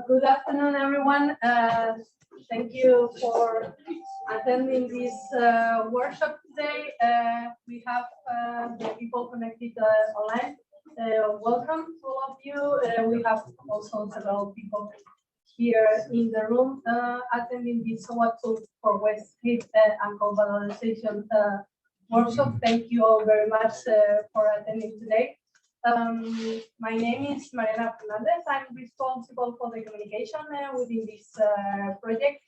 Good afternoon, everyone. Thank you for attending this workshop today. We have the people connected online. Welcome to all of you. We have also several people here in the room attending this Co2 for Waste Heat and valorisation workshop. Thank you all very much for attending today. My name is Mariana Fernández. I'm responsible for the communication within this project.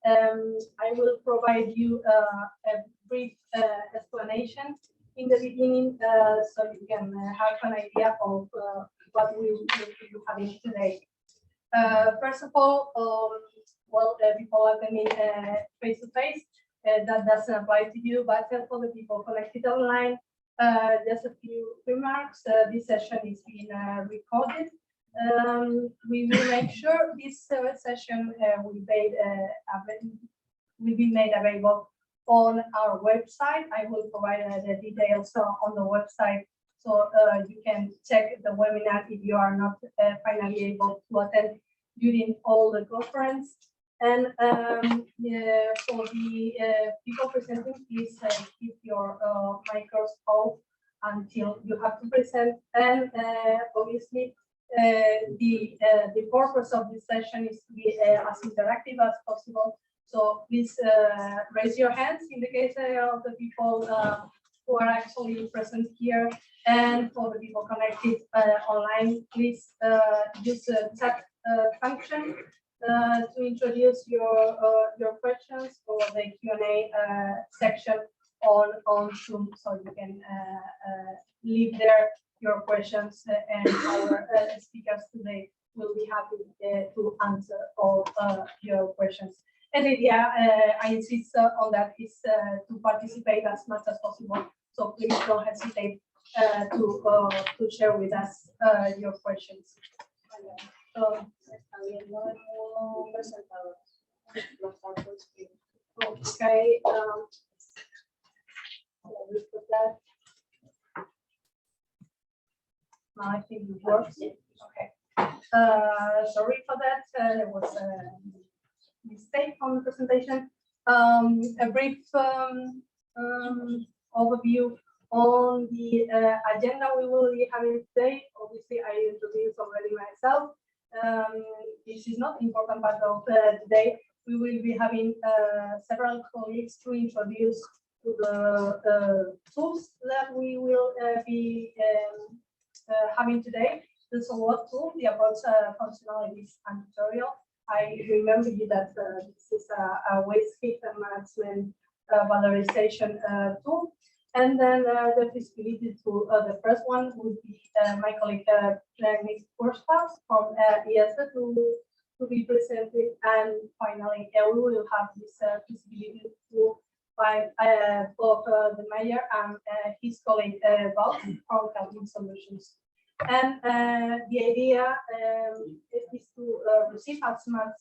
I will provide you a brief explanation in the beginning so you can have an idea of what we will be having today. First of all, people attending face-to-face, that doesn't apply to you, but for the people connected online, just a few remarks. This session is being recorded. We will make sure this session will be made available on our website. I will provide the details on the website, so you can check the webinar if you are not finally able to attend during all the conference. And for the people presenting, please keep your micros off until you have to present. And obviously, the purpose of this session is to be as interactive as possible. So please raise your hands in the case of the people who are actually present here. And for the people connected online, please use the chat function to introduce your questions for the Q&A section on Zoom, so you can leave there your questions, and our speakers today will be happy to answer all your questions. And I insist on that, is to participate as much as possible. So please don't hesitate to share with us your questions. Okay. I think it works. Okay. Sorry for that. There was a mistake on the presentation. A brief overview on the agenda we will be having today. Obviously, I introduced already myself. This is not important part of today. We will be having several colleagues to introduce to the tools that we will be having today. The Wout tool, the approach functionalities and tutorial. I remember you that this is a waste heat management valorization tool. And then the feasibility tool, the first one would be my colleague Purshouse from IESVE to be presented. And finally, we will have this feasibility tool by both the Maijer and his colleague Wout from Kelvin Solutions. And the idea is to receive as much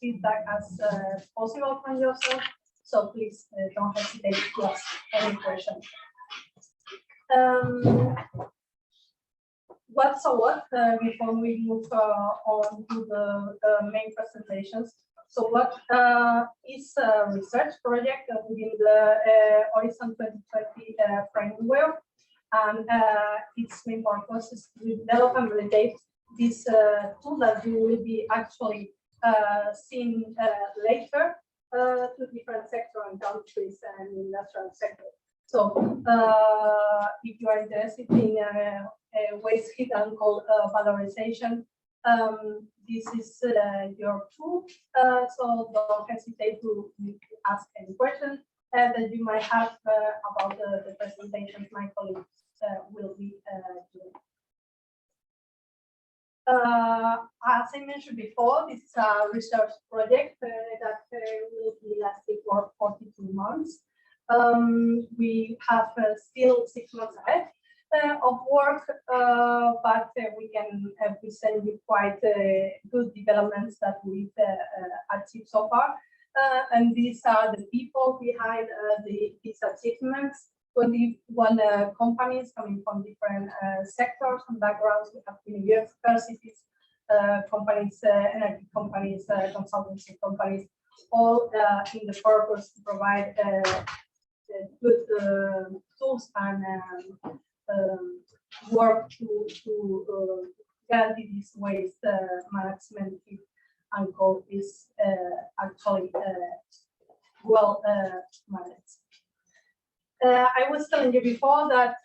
feedback as possible from yourself. So please don't hesitate to ask any questions. What's a what before we move on to the main presentations? So what is a research project within the Horizon 2020 framework, and its main purpose is to develop and validate this tool that you will be actually seeing later to different sectors and countries and industrial sector. So if you are interested in waste heat and coal valorization, this is your tool. So don't hesitate to ask any questions that you might have about the presentations my colleagues will be doing. As I mentioned before, this is a research project that will be lasting for 42 months. We have still 6 months ahead of work, but we can present you quite good developments that we've achieved so far. And these are the people behind these achievements. 21 companies coming from different sectors and backgrounds. We have universities, companies, energy companies, consultancy companies, all in the purpose to provide good tools and work to guarantee this waste management and code is actually well managed. I was telling you before that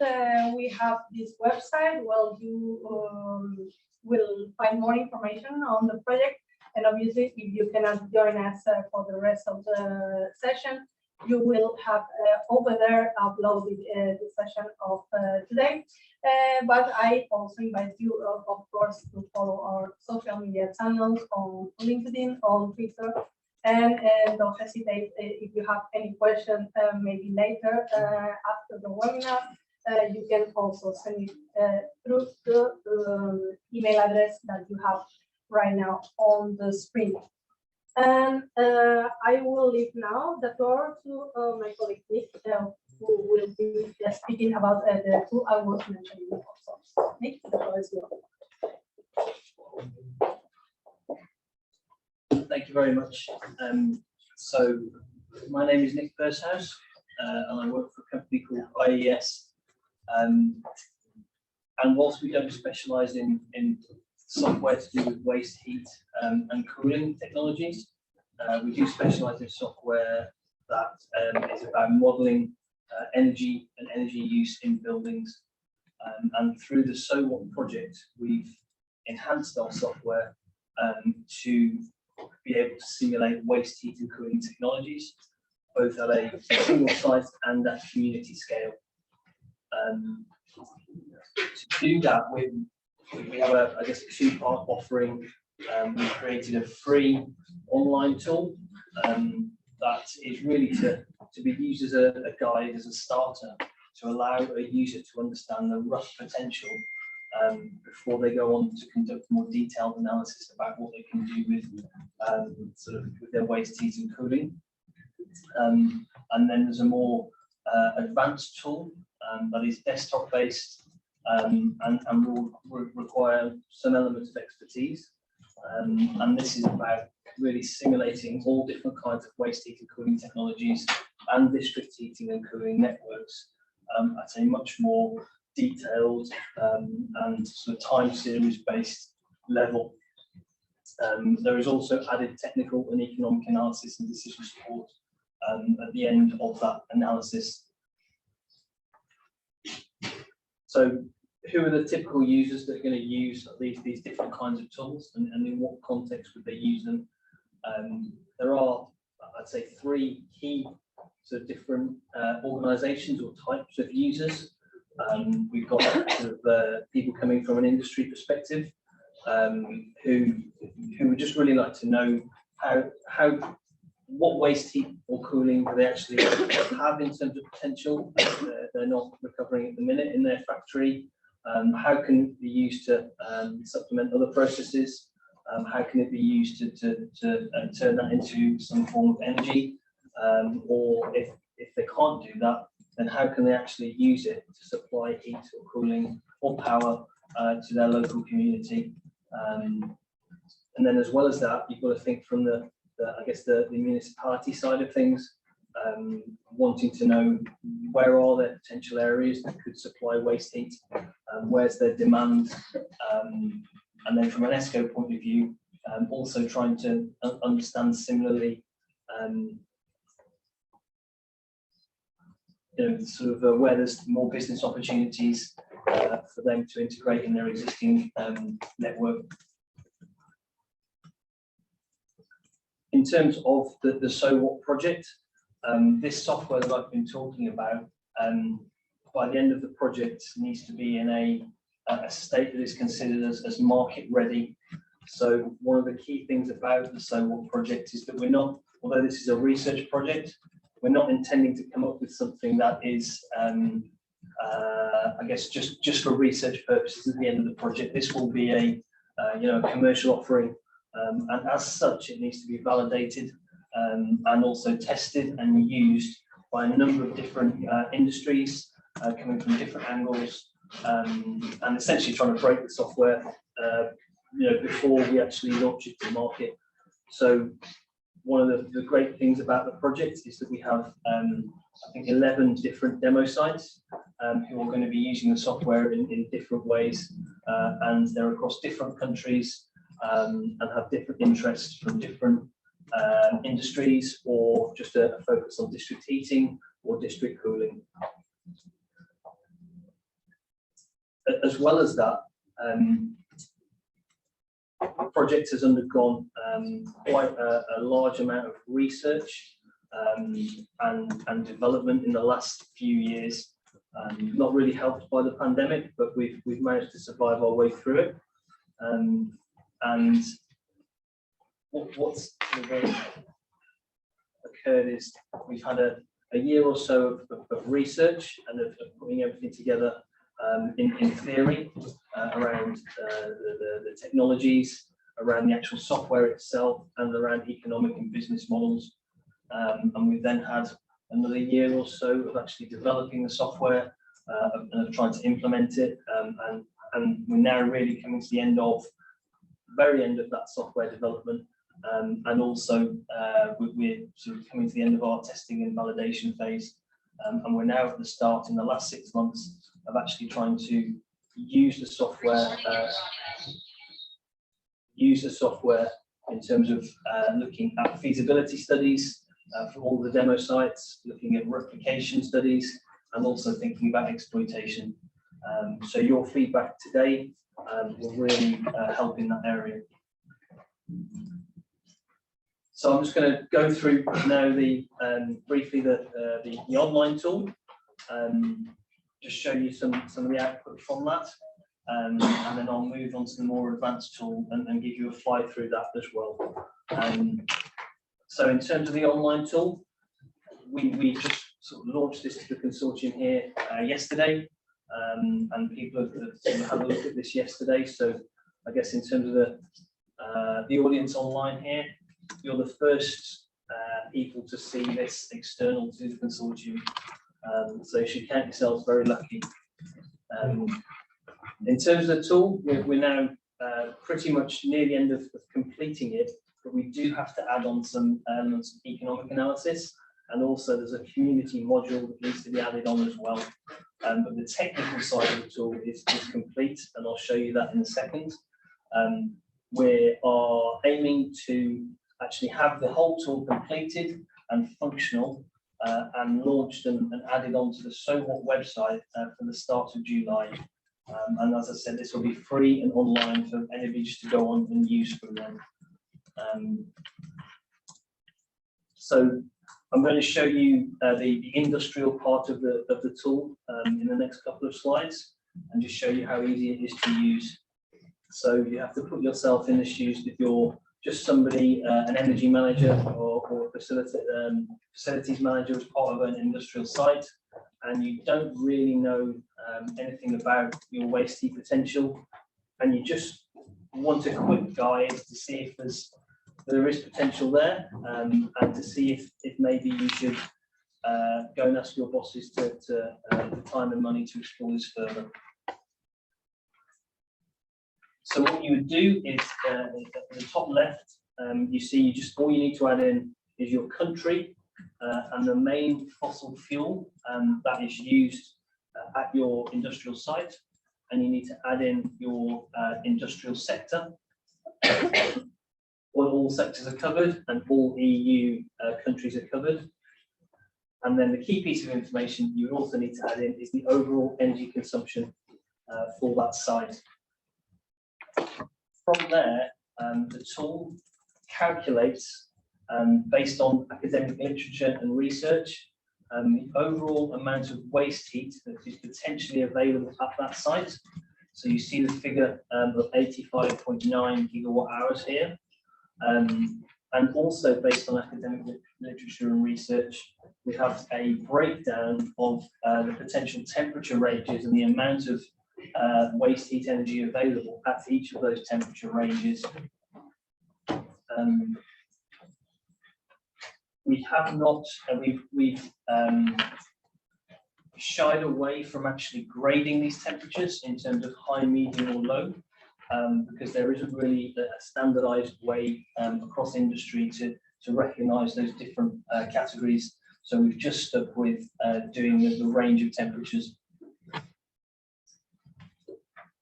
we have this website. Well, you will find more information on the project, and obviously, if you cannot join us for the rest of the session, you will have over there uploaded the session of today. But I also invite you, of course, to follow our social media channels on LinkedIn, on Twitter, and don't hesitate if you have any question, maybe later after the webinar. You can also send it through the email address that you have right now on the screen. And I will leave now the floor to my colleague Nick, who will be speaking about the tool I was mentioning before. So, Nick, the floor is yours. Thank you very much. So my name is Nick Purshouse, and I work for a company called IESVE. And whilst we don't specialise in software to do with waste, heat, and cooling technologies, we do specialise in software that is about modelling energy and energy use in buildings. And through the So What project, we've enhanced our software to be able to simulate waste, heat and cooling technologies, both at a single site and at community scale. To do that, we have I guess, a two-part offering. We've created a free online tool that is really to be used as a guide, as a starter, to allow a user to understand the rough potential before they go on to conduct more detailed analysis about what they can do with with their waste, heat and cooling. And then there's a more advanced tool that is desktop based and will require some element of expertise. And this is about really simulating all different kinds of waste heat and cooling technologies and district heating and cooling networks at a much more detailed and sort of time series based level. There is also added technical and economic analysis and decision support at the end of that analysis. So who are the typical users that are going to use these different kinds of tools, and in what context would they use them? There are, I'd say, three key sort of different organizations or types of users. We've got sort of, people coming from an industry perspective who would just really like to know what waste heat or cooling do they actually have in terms of potential they're not recovering at the minute in their factory. How can it be used to supplement other processes? How can it be used to turn that into some form of energy? Or if they can't do that, then how can they actually use it to supply heat or cooling or power to their local community? And then as well as that, you've got to think from the municipality side of things, wanting to know where are there potential areas that could supply waste heat, where's their demand, and then from an ESCO point of view, also trying to understand similarly where there's more business opportunities for them to integrate in their existing network. In terms of the So What project, this software that I've been talking about, by the end of the project, needs to be in a state that is considered as market ready. So one of the key things about the So What project is that we're not, although this is a research project, we're not intending to come up with something that is, I guess, just for research purposes at the end of the project. This will be a commercial offering, and as such, it needs to be validated and also tested and used by a number of different industries, coming from different angles, and essentially trying to break the software before we actually launch it to the market. So one of the great things about the project is that we have I think 11 different demo sites who are going to be using the software in different ways, and they're across different countries and have different interests from different industries, or just a focus on district heating or district cooling. As well as that, the project has undergone quite a large amount of research and development in the last few years. Not really helped by the pandemic, but we've managed to survive our way through it. And what's occurred is we've had a year or so of research and of putting everything together in theory around the technologies, around the actual software itself, and around economic and business models. And we've then had another year or so of actually developing the software and of trying to implement it. And we're now really coming to the very end of that software development. And also we're sort of coming to the end of our testing and validation phase. And we're now at the start in the last 6 months of actually trying to use the software in terms of looking at feasibility studies for all the demo sites, looking at replication studies, and also thinking about exploitation. So your feedback today will really help in that area. So I'm just going to go through now briefly the online tool, just show you some of the output from that, and then I'll move on to the more advanced tool and give you a fly through that as well. So in terms of the online tool, we just sort of launched this to the consortium here yesterday, and people have had a look at this yesterday. So I guess in terms of the audience online here, you're the first people to see this external to the consortium, so you should count yourselves very lucky. In terms of the tool, we're now pretty much near the end of completing it, but we do have to add on some elements of economic analysis, and also there's a community module that needs to be added on as well. But the technical side of the tool is complete, and I'll show you that in a second. We are aiming to actually have the whole tool completed and functional and launched and added onto the So What website from the start of July. And as I said, this will be free and online for anybody just to go on and use from them. So I'm going to show you the industrial part of the tool in the next couple of slides, and just show you how easy it is to use. So you have to put yourself in the shoes if you're just somebody, an energy manager or facilities manager as part of an industrial site, and you don't really know anything about your waste heat potential, and you just want a quick guide to see if there is potential there, and to see if maybe you should go and ask your bosses to the time and money to explore this further. So what you would do is at the top left, you see all you need to add in is your country and the main fossil fuel that is used at your industrial site, and you need to add in your industrial sector. All sectors are covered and all EU countries are covered. And then the key piece of information you also need to add in is the overall energy consumption for that site. From there, the tool calculates, based on academic literature and research, the overall amount of waste heat that is potentially available at that site. So you see the figure of 85.9 gigawatt hours here. And also based on academic literature and research, we have a breakdown of the potential temperature ranges and the amount of waste heat energy available at each of those temperature ranges. we have not, and we've shied away from actually grading these temperatures in terms of high, medium, or low, because there isn't really a standardized way across industry to recognize those different categories. So we've just stuck with doing the range of temperatures.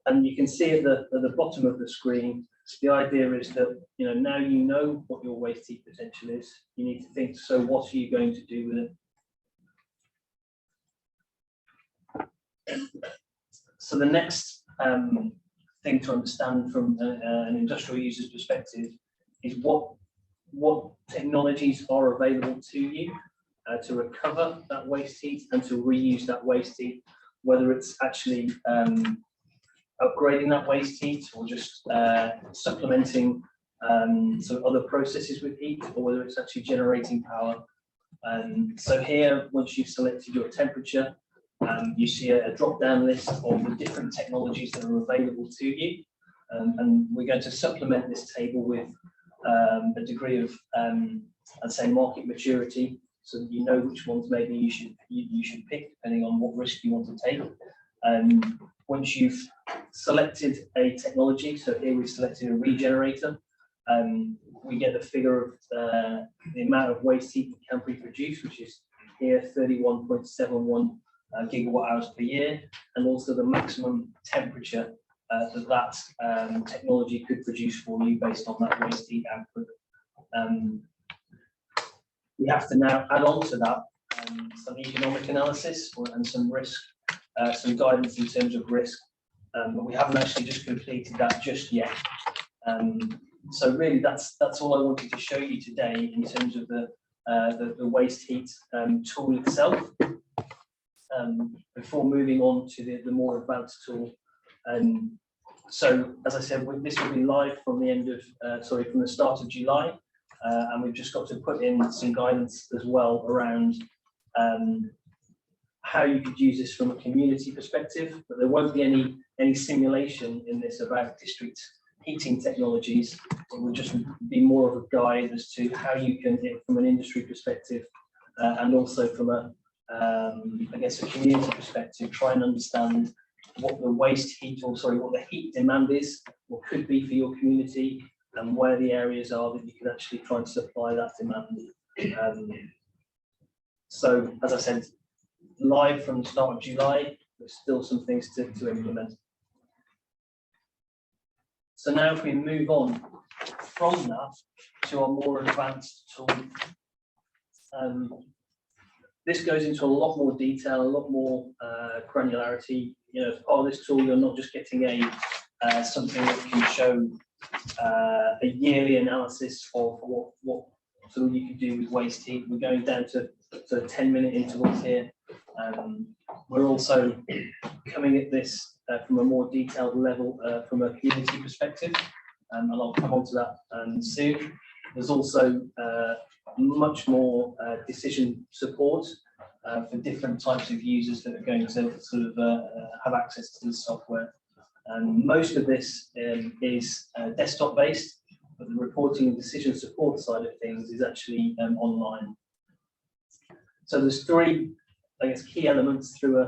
And you can see at the bottom of the screen, the idea is that, now you know what your waste heat potential is. You need to think, so what are you going to do with it? So the next thing to understand from an industrial user's perspective is what technologies are available to you to recover that waste heat and to reuse that waste heat, whether it's actually upgrading that waste heat or just supplementing some other processes with heat, or whether it's actually generating power. So here, once you've selected your temperature, you see a drop-down list of the different technologies that are available to you. And we're going to supplement this table with a degree of, I'd say, market maturity, so that you know which ones maybe you should pick, depending on what risk you want to take. Once you've selected a technology, so here we've selected a regenerator, we get the figure of the amount of waste heat that can be produced, which is here 31.71 gigawatt hours per year, and also the maximum temperature that technology could produce for you based on that waste heat output. We have to now add on to that some economic analysis and some risk, some guidance in terms of risk, but we haven't actually just completed that just yet. So really, that's all I wanted to show you today in terms of the waste heat tool itself. Before moving on to the more advanced tool. So as I said, this will be live from the end of, from the start of July, and we've just got to put in some guidance as well around how you could use this from a community perspective, but there won't be any simulation in this about district heating technologies. It will just be more of a guide as to how you can, from an industry perspective, and also from a I guess a community perspective, try and understand what the waste heat, or what the heat demand is, or could be for your community, and where the areas are that you can actually try and supply that demand. So, as I said, live from the start of July, there's still some things to implement. So now if we move on from that to our more advanced tool, this goes into a lot more detail, a lot more granularity. As part of this tool, you're not just getting something that can show a yearly analysis of what sort of you could do with waste heat. We're going down to 10-minute intervals here. We're also coming at this from a more detailed level from a community perspective, and I'll come on to that soon. There's also much more decision support for different types of users that are going to sort of have access to the software. And most of this is desktop based, but the reporting and decision support side of things is actually online. So there's three, I guess, key elements through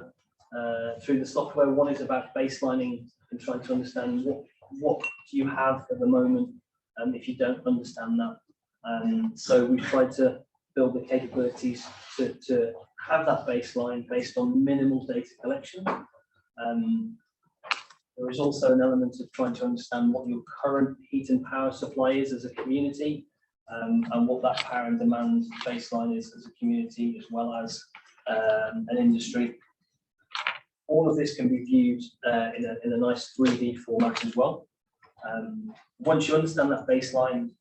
the software. One is about baselining and trying to understand what do you have at the moment, if you don't understand that. So we've tried to build the capabilities to have that baseline based on minimal data collection. There is also an element of trying to understand what your current heat and power supply is as a community, and what that power and demand baseline is as a community, as well as an industry. All of this can be viewed in a nice 3D format as well. Once you understand that baseline,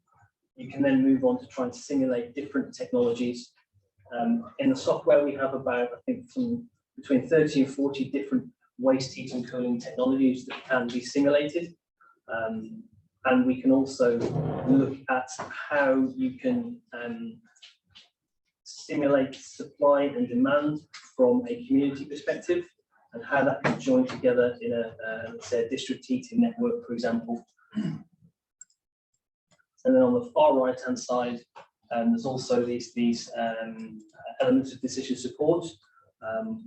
you can then move on to try and simulate different technologies. In the software, we have about, I think, between 30 and 40 different waste heat and cooling technologies that can be simulated. And we can also look at how you can simulate supply and demand from a community perspective, and how that can join together in let's say, a district heating network, for example. And then on the far right-hand side, There's also these elements of decision support,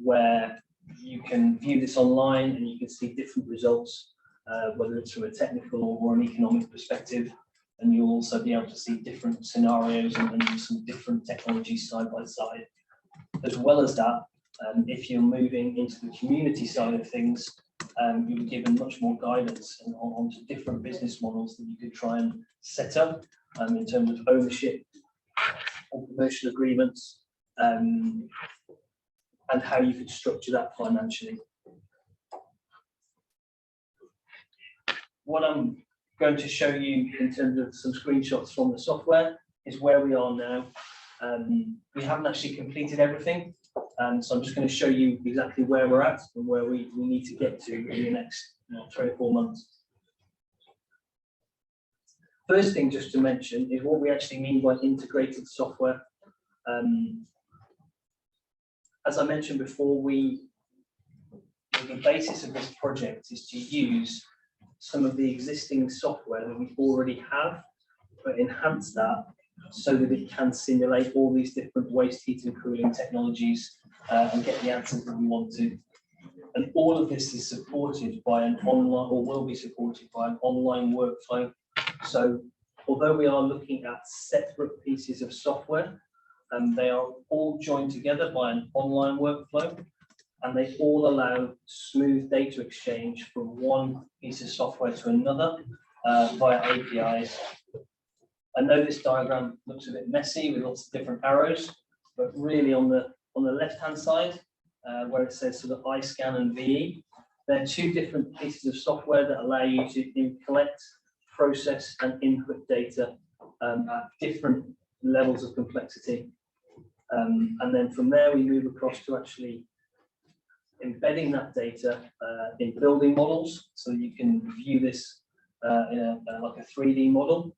where you can view this online and you can see different results, whether it's from a technical or an economic perspective, and you'll also be able to see different scenarios and some different technologies side by side. As well as that, if you're moving into the community side of things, you'll be given much more guidance onto different business models that you could try and set up in terms of ownership or commercial agreements, and how you could structure that financially. What I'm going to show you in terms of some screenshots from the software is where we are now. We haven't actually completed everything, so I'm just going to show you exactly where we're at and where we need to get to in the next 3 or 4 months. First thing just to mention is what we actually mean by integrated software. As I mentioned before, the basis of this project is to use some of the existing software that we already have, but enhance that so that it can simulate all these different waste heat and cooling technologies and get the answers that we want to. And all of this is supported by an online, or will be supported by an online workflow. So although we are looking at separate pieces of software, they are all joined together by an online workflow, and they all allow smooth data exchange from one piece of software to another via APIs. I know this diagram looks a bit messy with lots of different arrows, but really on the left-hand side, where it says sort of iScan and VE, they're 2 different pieces of software that allow you to collect, process, and input data at different levels of complexity. And then from there, we move across to actually embedding that data in building models, so you can view this in like a 3D model,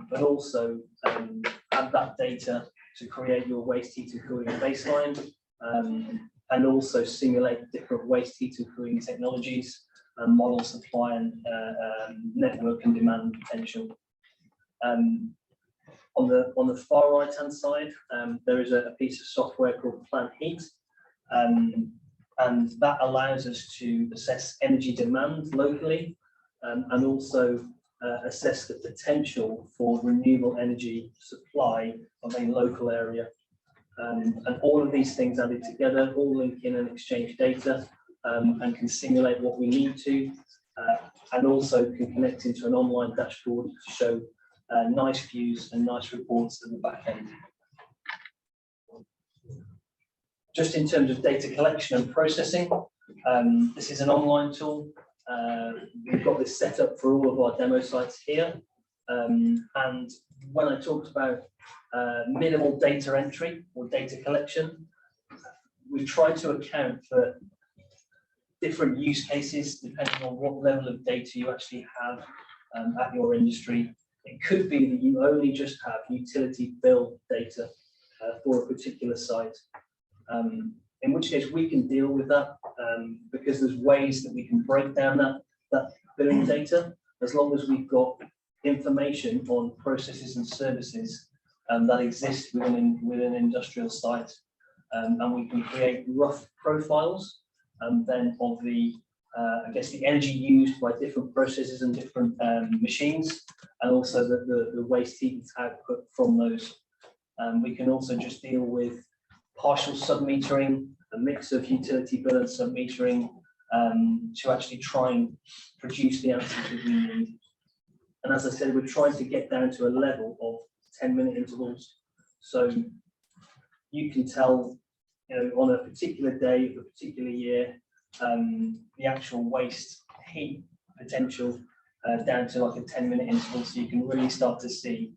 but also add that data to create your waste heat and cooling baseline, and also simulate different waste heat and cooling technologies and model supply and network and demand potential. On the far right hand side, there is a piece of software called Plant Heat, and that allows us to assess energy demand locally, and also assess the potential for renewable energy supply of a local area. And all of these things added together all link in and exchange data, and can simulate what we need to, and also can connect into an online dashboard to show nice views and nice reports at the back end. Just in terms of data collection and processing, this is an online tool. We've got this set up for all of our demo sites here. And when I talked about minimal data entry or data collection, we try to account for different use cases depending on what level of data you actually have at your industry. It could be that you only just have utility bill data for a particular site, in which case we can deal with that because there's ways that we can break down that billing data, as long as we've got information on processes and services that exist within an industrial site, and we can create rough profiles then of the I guess the energy used by different processes and different machines, and also the waste heat output from those. We can also just deal with partial submetering, a mix of utility bill and submetering, to actually try and produce the answers that we need. And as I said, we're trying to get down to a level of 10-minute intervals. So you can tell, on a particular day of a particular year, the actual waste heat potential down to like a 10-minute interval, so you can really start to see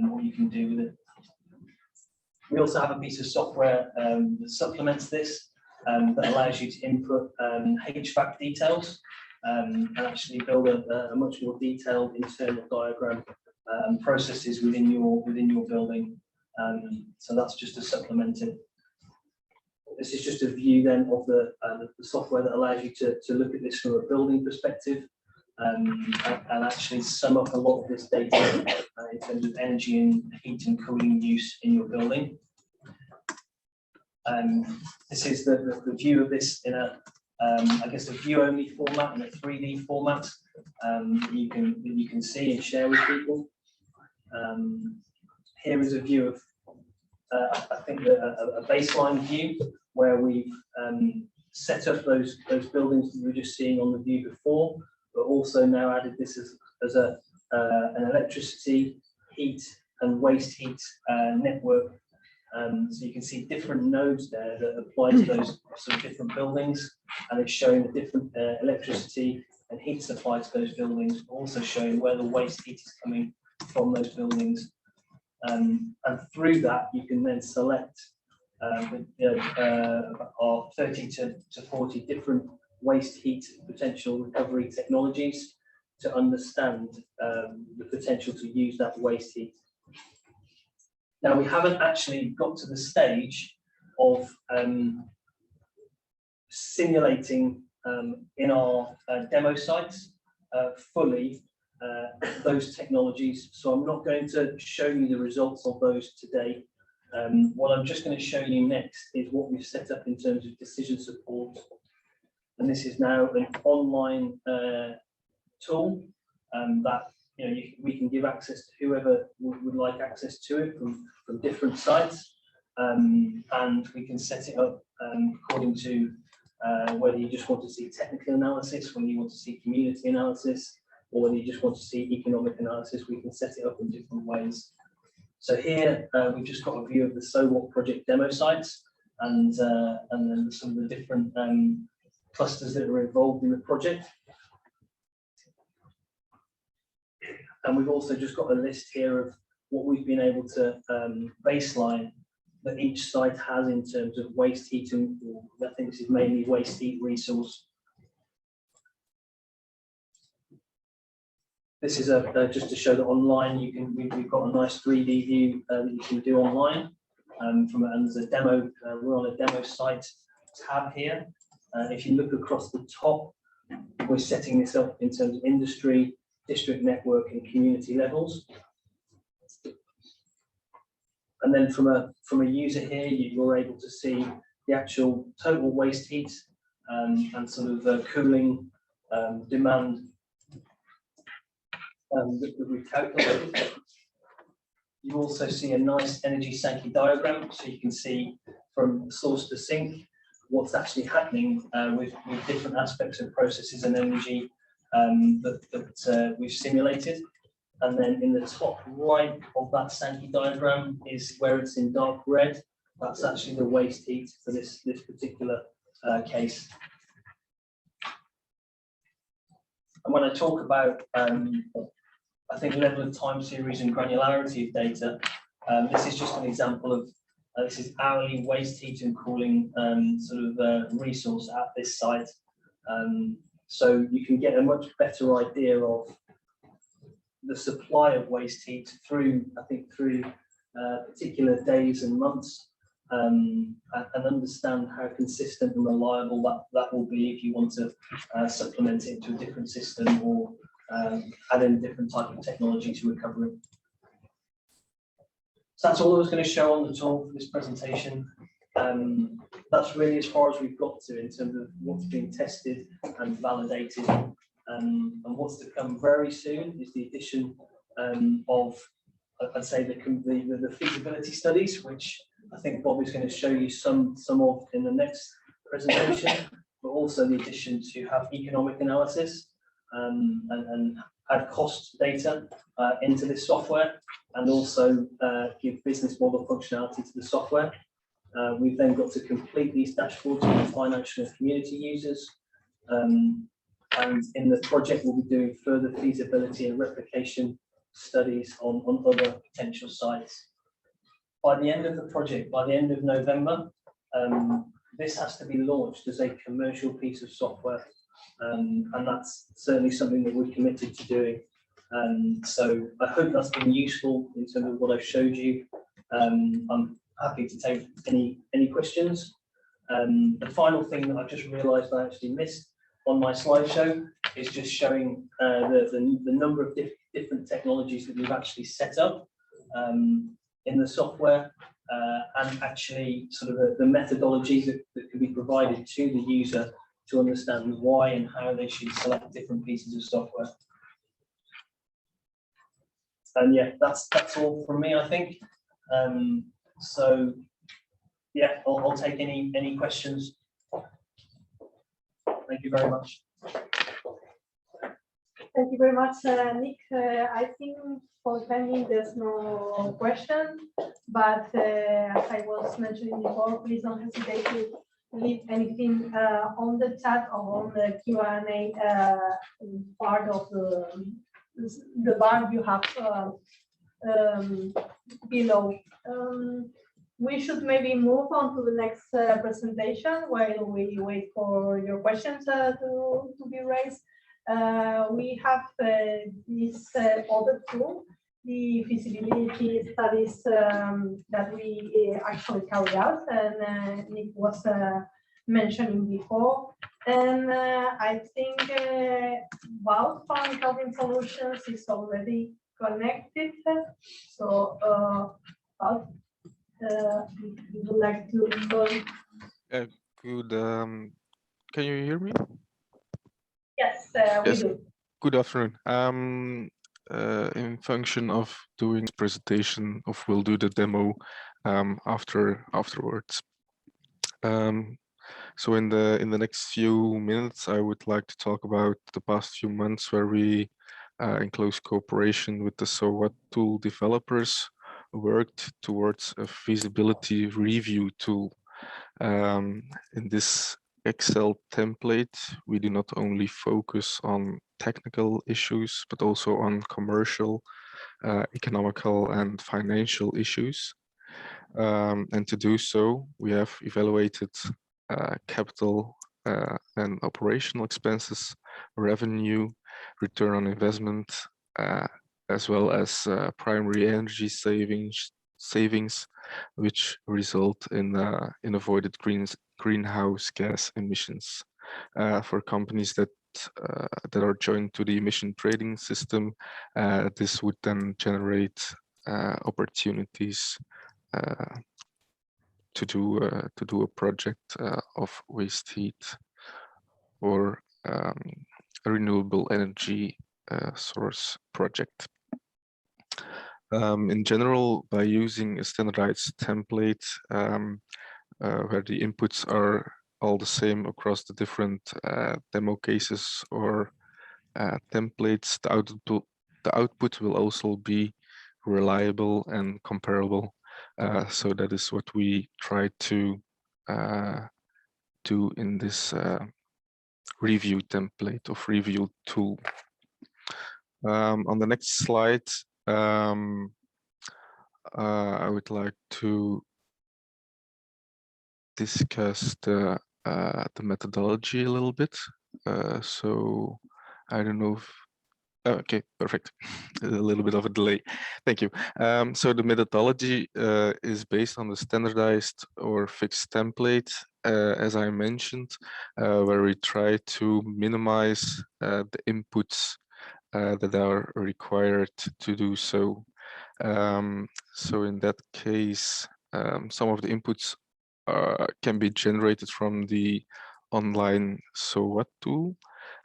what you can do with it. We also have a piece of software that supplements this, that allows you to input HVAC details and actually build a much more detailed internal diagram and processes within your building. So that's just to supplement it. This is just a view then of the software that allows you to look at this from a building perspective. and actually sum up a lot of this data in terms of energy and heat and cooling use in your building. This is the view of this in a, I guess, a view-only format and a 3D format that you can see and share with people. Here is a view of, I think, a baseline view where we've set up those buildings that you were just seeing on the view before, but also now added this as an electricity, heat, and waste heat network. So you can see different nodes there that apply to those sort of different buildings, and it's showing the different electricity and heat supply to those buildings, also showing where the waste heat is coming from those buildings. And through that, you can then select our 30 to 40 different waste heat potential recovery technologies to understand the potential to use that waste heat. Now, we haven't actually got to the stage of simulating in our demo sites fully those technologies. So I'm not going to show you the results of those today. What I'm just going to show you next is what we've set up in terms of decision support. And this is now an online tool that we can give access to whoever would like access to it from different sites, and we can set it up according to whether you just want to see technical analysis, whether you want to see community analysis, or whether you just want to see economic analysis. We can set it up in different ways. So here we've just got a view of the So What project demo sites, and then some of the different clusters that are involved in the project. And we've also just got a list here of what we've been able to baseline that each site has in terms of waste heat, and I think this is mainly waste heat resource. This is just to show that online we've got a nice 3D view that you can do online. And there's a demo. We're on a demo site tab here. If you look across the top, we're setting this up in terms of industry, district network, and community levels. And then from a user here, you're able to see the actual total waste heat and sort of cooling demand that we've calculated. You also see a nice energy Sankey diagram, so you can see from source to sink what's actually happening with different aspects of processes and energy that we've simulated. And then in the top right of that Sankey diagram is where it's in dark red. That's actually the waste heat for this particular case. And when I talk about, I think, level of time series and granularity of data, this is just an example of, this is hourly waste heat and cooling sort of resource at this site. So you can get a much better idea of the supply of waste heat through particular days and months, and understand how consistent and reliable that will be if you want to supplement it to a different system or add in a different type of technology to recovery. So that's all I was going to show on the tool for this presentation. That's really as far as we've got to in terms of what's being tested and validated. And what's to come very soon is the addition of, I'd say, the feasibility studies, which I think Bob is going to show you some of in the next presentation, but also the addition to have economic analysis and add cost data into this software, and also give business model functionality to the software. We've then got to complete these dashboards for financial and community users. And in the project, we'll be doing further feasibility and replication studies on other potential sites. By the end of the project, by the end of November, this has to be launched as a commercial piece of software. And that's certainly something that we're committed to doing. So I hope that's been useful in terms of what I've showed you. I'm happy to take any questions. The final thing that I've just realised I actually missed on my slideshow is just showing the number of different technologies that we've actually set up in the software, and actually sort of the methodologies that can be provided to the user to understand why and how they should select different pieces of software. And yeah, that's all from me, I think. So yeah, I'll take any questions. Thank you very much. Thank you very much, Nick. I think for the time being, there's no question, but as I was mentioning before, please don't hesitate to leave anything on the chat or on the Q&A part of the bar you have below. We should maybe move on to the next presentation while we wait for your questions to be raised. We have this other tool, the feasibility studies that we actually carried out, and Nick was mentioning before. And I think Wout from Kelvin Solutions is already connected. So Wout, you would like to go? Good. Can you hear me? Yes, Yes. we do. Good afternoon. In function of doing presentation, we'll do the demo afterwards. So in the next few minutes, I would like to talk about the past few months where we, in close cooperation with the SOWAT tool developers, worked towards a feasibility review tool. In this Excel template, we do not only focus on technical issues, but also on commercial, economical, and financial issues. And to do so, we have evaluated capital and operational expenses, revenue, return on investment, as well as primary energy savings, which result in avoided greenhouse gas emissions for companies that are joined to the emission trading system. This would then generate opportunities to do a project of waste heat or a renewable energy source project. In general, by using a standardized template where the inputs are all the same across the different demo cases or templates, the output will also be reliable and comparable. So that is what we try to do in this review template of review tool. On the next slide, I would like to discuss the methodology a little bit. So I don't know if okay, perfect. A little bit of a delay. Thank you. So the methodology is based on the standardized or fixed template, as I mentioned, where we try to minimize the inputs that are required to do so. So in that case, some of the inputs can be generated from the online SOWAT tool.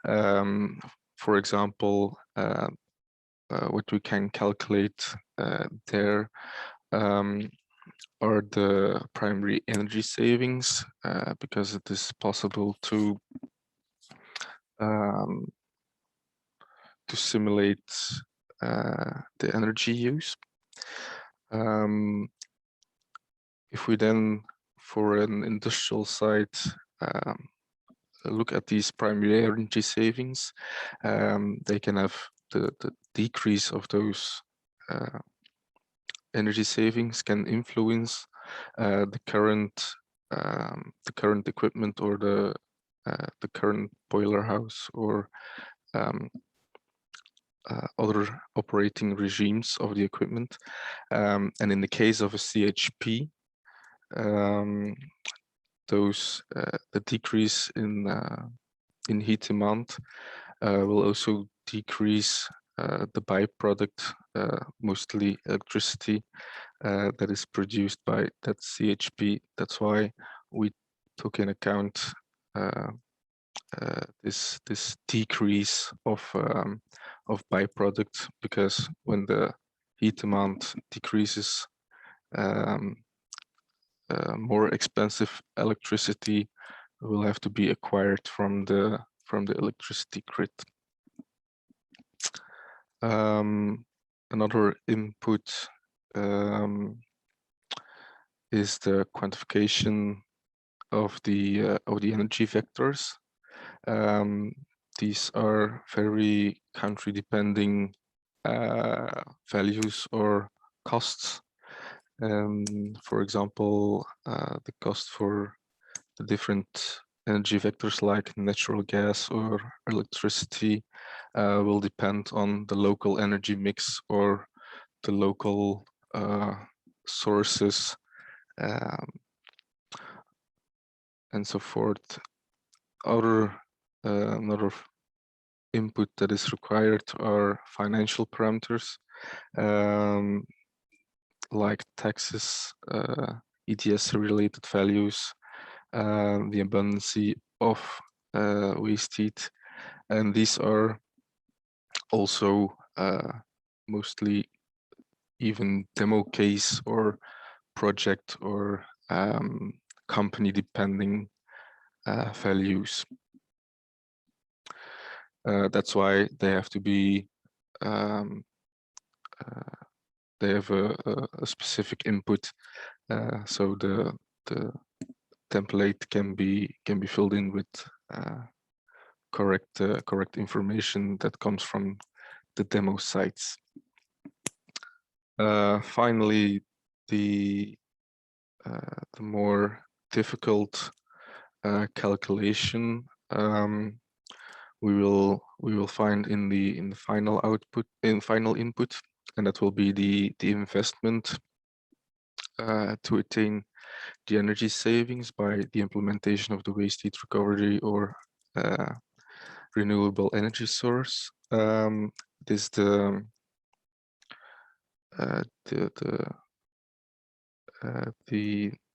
For example, what we can calculate there are the primary energy savings, because it is possible to simulate the energy use. If we then, for an industrial site, look at these primary energy savings, they can have the decrease of those energy savings can influence the current equipment or the current boiler house or other operating regimes of the equipment. And in the case of a CHP, the decrease in in heat demand will also decrease the byproduct, mostly electricity, that is produced by that CHP. That's why we took in account this decrease of byproduct, because when the heat demand decreases, more expensive electricity will have to be acquired from the electricity grid. Another input is the quantification of the energy vectors. These are very country depending values or costs. For example, the cost for the different energy vectors like natural gas or electricity will depend on the local energy mix or the local sources and so forth. Another input that is required are financial parameters like taxes, ETS related values, the abundance of waste heat, and these are also mostly even demo case or project or company depending values. That's why they have to be they have a specific input, so the template can be filled in with correct information that comes from the demo sites. Finally, the more difficult calculation we will find in the final output, final input, and that will be the investment to attain the energy savings by the implementation of the waste heat recovery or renewable energy source. This the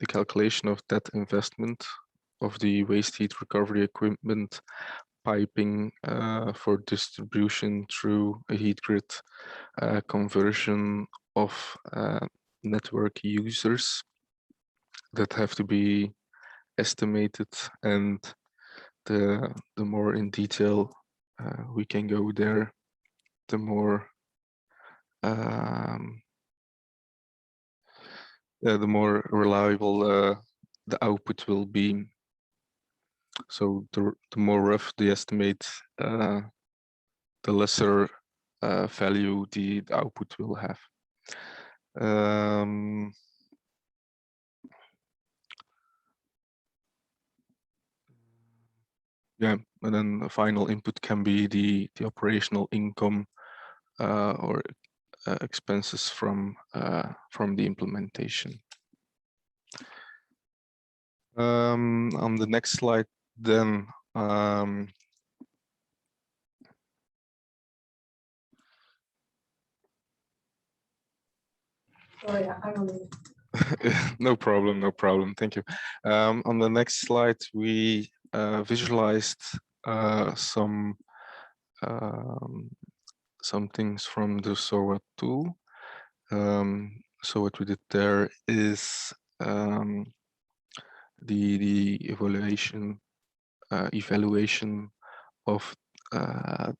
calculation of that investment of the waste heat recovery equipment, piping for distribution through a heat grid, conversion of network users that have to be estimated, and the more in detail we can go there, the more the more reliable the output will be. So the more rough the estimate, the lesser value the output will have. Yeah, and then the final input can be the operational income or expenses from the implementation. On the next slide, then Oh yeah, I don't know. no problem. Thank you. On the next slide, we visualized some things from the SOA tool. So what we did there is the evaluation of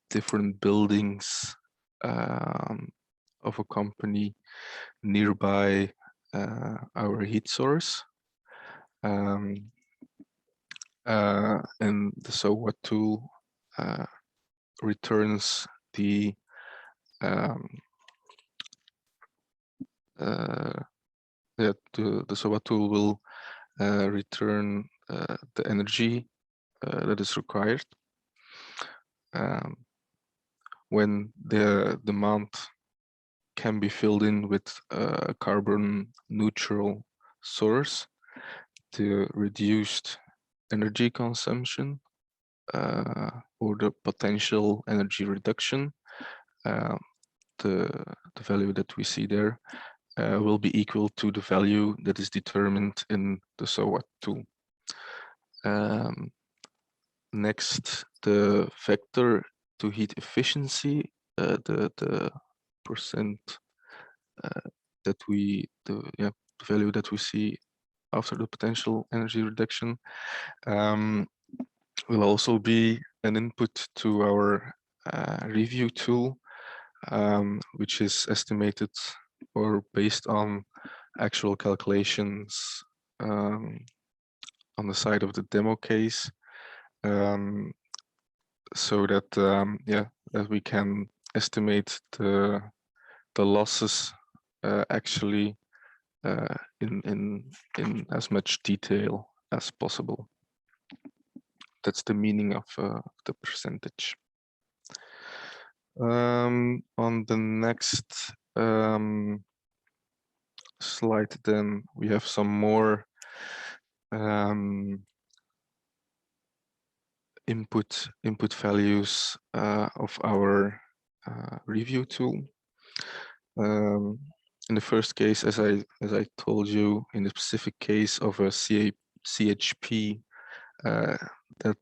different buildings of a company nearby our heat source. And the SOA tool returns the SOA tool will return the energy that is required when the demand can be filled in with a carbon neutral source. The reduced energy consumption or the potential energy reduction, the value that we see there will be equal to the value that is determined in the SOWOT tool. Next, the vector to heat efficiency, the percent that we, the value that we see after the potential energy reduction, will also be an input to our review tool, which is estimated or based on actual calculations on the side of the demo case, so that that we can estimate the losses actually in as much detail as possible. That's the meaning of the percentage. On the next slide, then we have some more input values of our review tool. In the first case, as I told you, in the specific case of a CHP that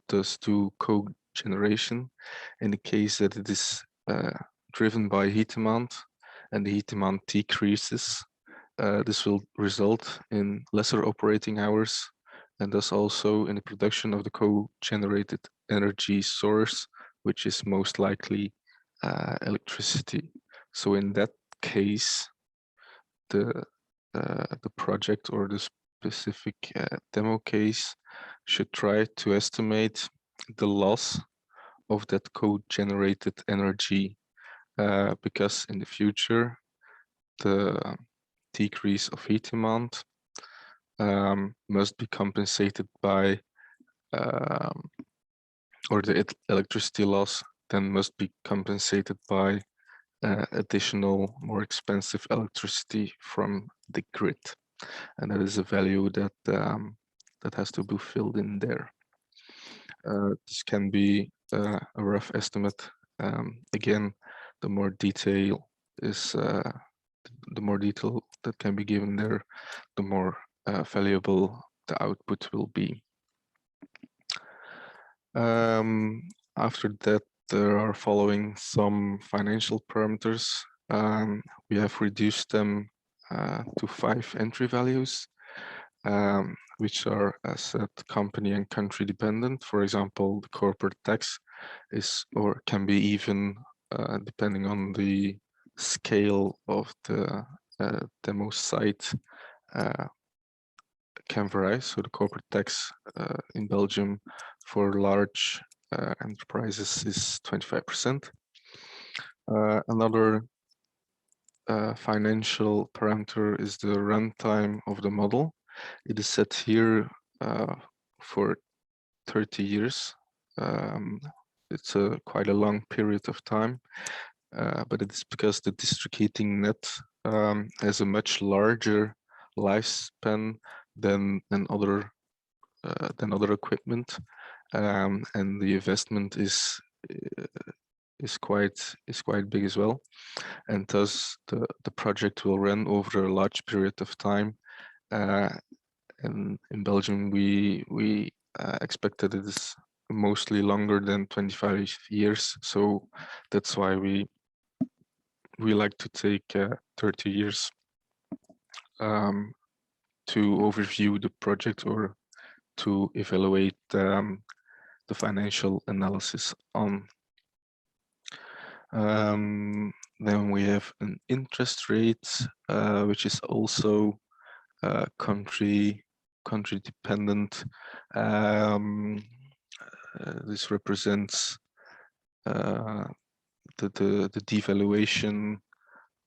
does do co-generation, in the case that it is driven by heat demand and the heat demand decreases, this will result in lesser operating hours and thus also in the production of the co-generated energy source, which is most likely electricity. So in that case, the project or the specific demo case should try to estimate the loss of that co-generated energy, because in the future, the decrease of heat demand must be compensated by, or the electricity loss then must be compensated by additional, more expensive electricity from the grid, and that is a value that that has to be filled in there. This can be a rough estimate. Again, the more detail is the more detail that can be given there, the more valuable the output will be. After that, there are following some financial parameters. We have reduced them to 5 entry values, which are, as said, company and country dependent. For example, the corporate tax is, or can be even, depending on the scale of the demo site, can vary. So the corporate tax in Belgium for large enterprises is 25%. Another financial parameter is the runtime of the model. It is set here for 30 years. It's quite a long period of time, but it's because the district heating net has a much larger lifespan than other equipment, and the investment is quite big as well, and thus the project will run over a large period of time. And in Belgium, we expect that it is mostly longer than 25 years, so that's why we like to take 30 years to overview the project or to evaluate the financial analysis on. Then we have an interest rate, which is also country dependent. This represents the devaluation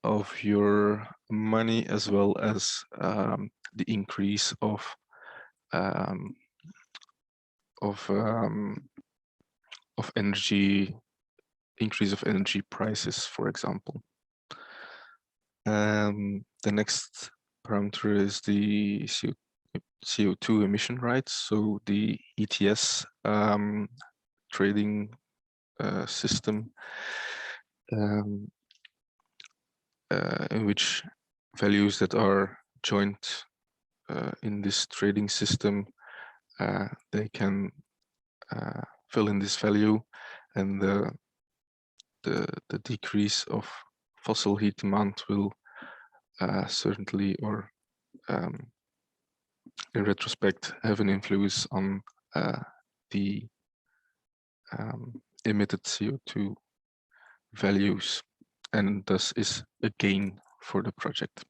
of your money, as well as the increase of energy, increase of energy prices, for example. The next parameter is the CO2 emission rights. So the ETS trading system in which values that are joined in this trading system, they can fill in this value, and the decrease of fossil heat demand will certainly, or in retrospect, have an influence on the emitted CO2 values, and thus is a gain for the project.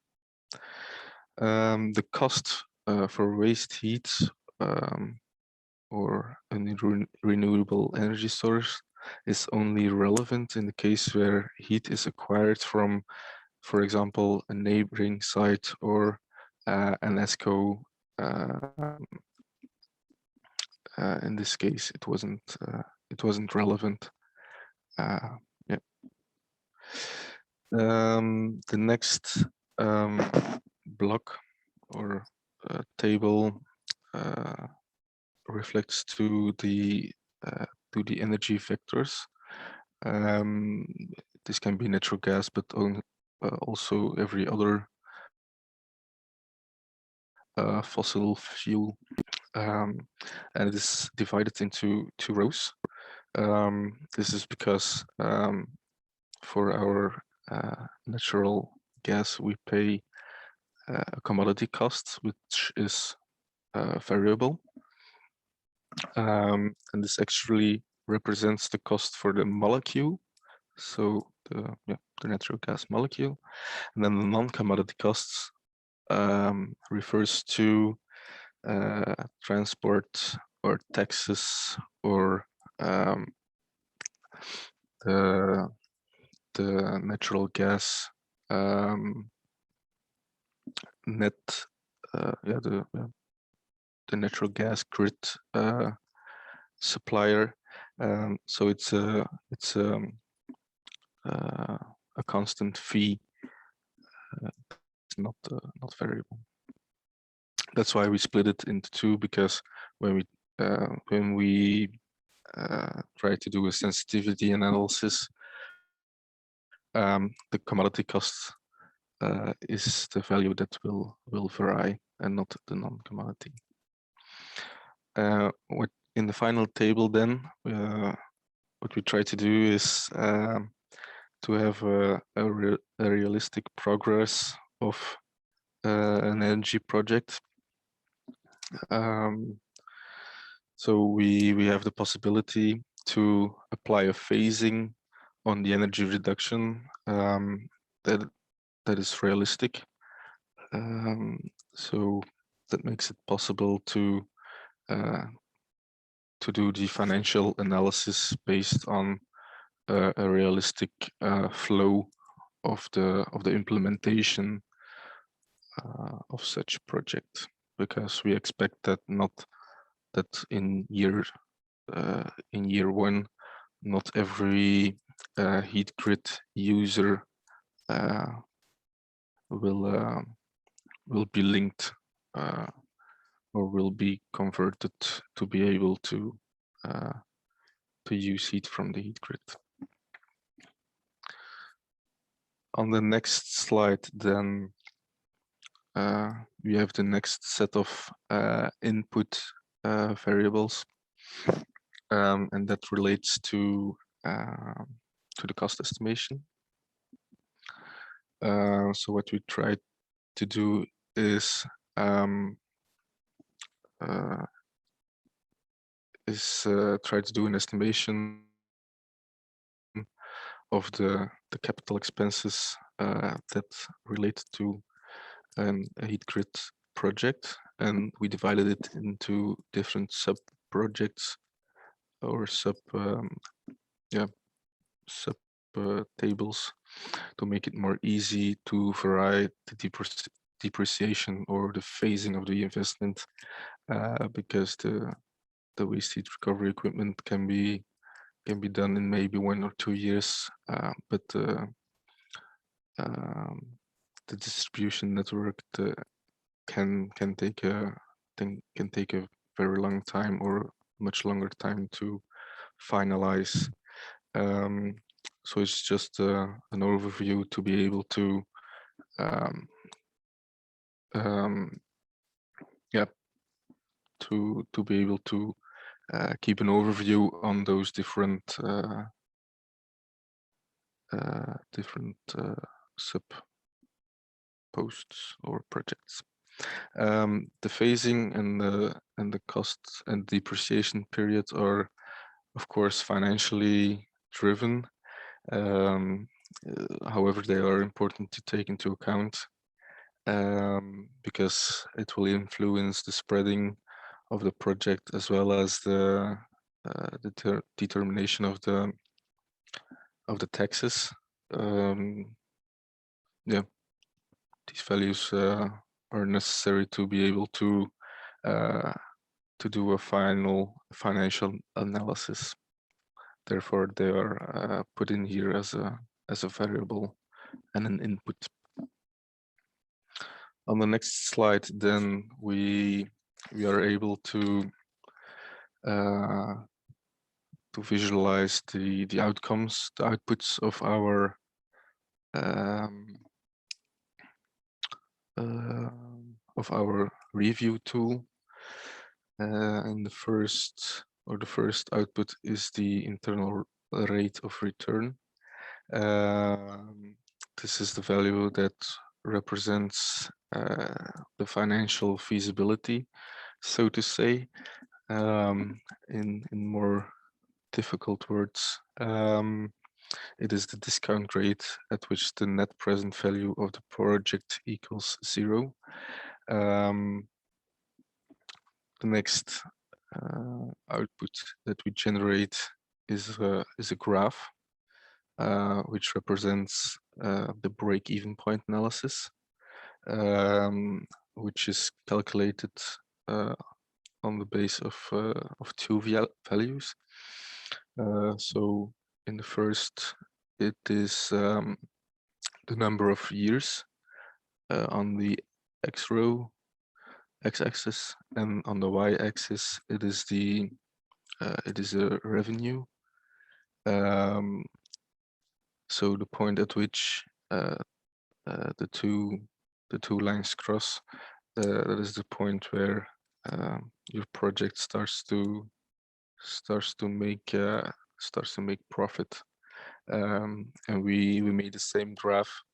The cost for waste heat or a renewable energy source is only relevant in the case where heat is acquired from, for example, a neighboring site or an ESCO. In this case, it wasn't relevant. Yeah. The next block or table reflects to the energy vectors. This can be natural gas, but also every other fossil fuel, and it is divided into two rows. This is because for our natural gas we pay a commodity cost, which is variable, and this actually represents the cost for the molecule, so the natural gas molecule, and then the non-commodity costs refers to transport or taxes or the natural gas net, the natural gas grid supplier. So it's a constant fee. It's not variable. That's why we split it into two, because when we try to do a sensitivity analysis, the commodity cost is the value that will vary and not the non-commodity. What in the final table then, what we try to do is to have a realistic progress of an energy project. So we have the possibility to apply a phasing on the energy reduction that is realistic. So that makes it possible to do the financial analysis based on a realistic flow of the implementation of such project, because we expect that in year one, not every heat grid user will be linked or will be converted to be able to use heat from the heat grid. On the next slide, then we have the next set of input variables, and that relates to the cost estimation. So what we try to do is try to do an estimation of the capital expenses that relate to a heat grid project, and we divided it into different sub projects or sub tables to make it more easy to vary the depreciation or the phasing of the investment, because the waste heat recovery equipment can be done in maybe 1 or 2 years, but the distribution network can take a can take a very long time or much longer time to finalize. So it's just an overview to be able to yeah, to be able to keep an overview on those different sub posts or projects. The phasing and the costs and depreciation periods are, of course, financially driven. However, they are important to take into account because it will influence the spreading of the project as well as the determination of the taxes. Yeah, these values are necessary to be able to do a final financial analysis. Therefore, they are put in here as a variable and an input. On the next slide, then we are able to visualize the outcomes, the outputs of our review tool. And the first output is the internal rate of return. This is the value that represents the financial feasibility, so to say. In more difficult words, it is the discount rate at which the net present value of the project equals 0. The next output that we generate is a graph which represents the break-even point analysis, which is calculated on the base of two values. So in the first, it is the number of years on the x-axis, and on the y-axis it is the revenue. So the point at which the two lines cross, that is the point where your project starts to make profit. And we made the same graph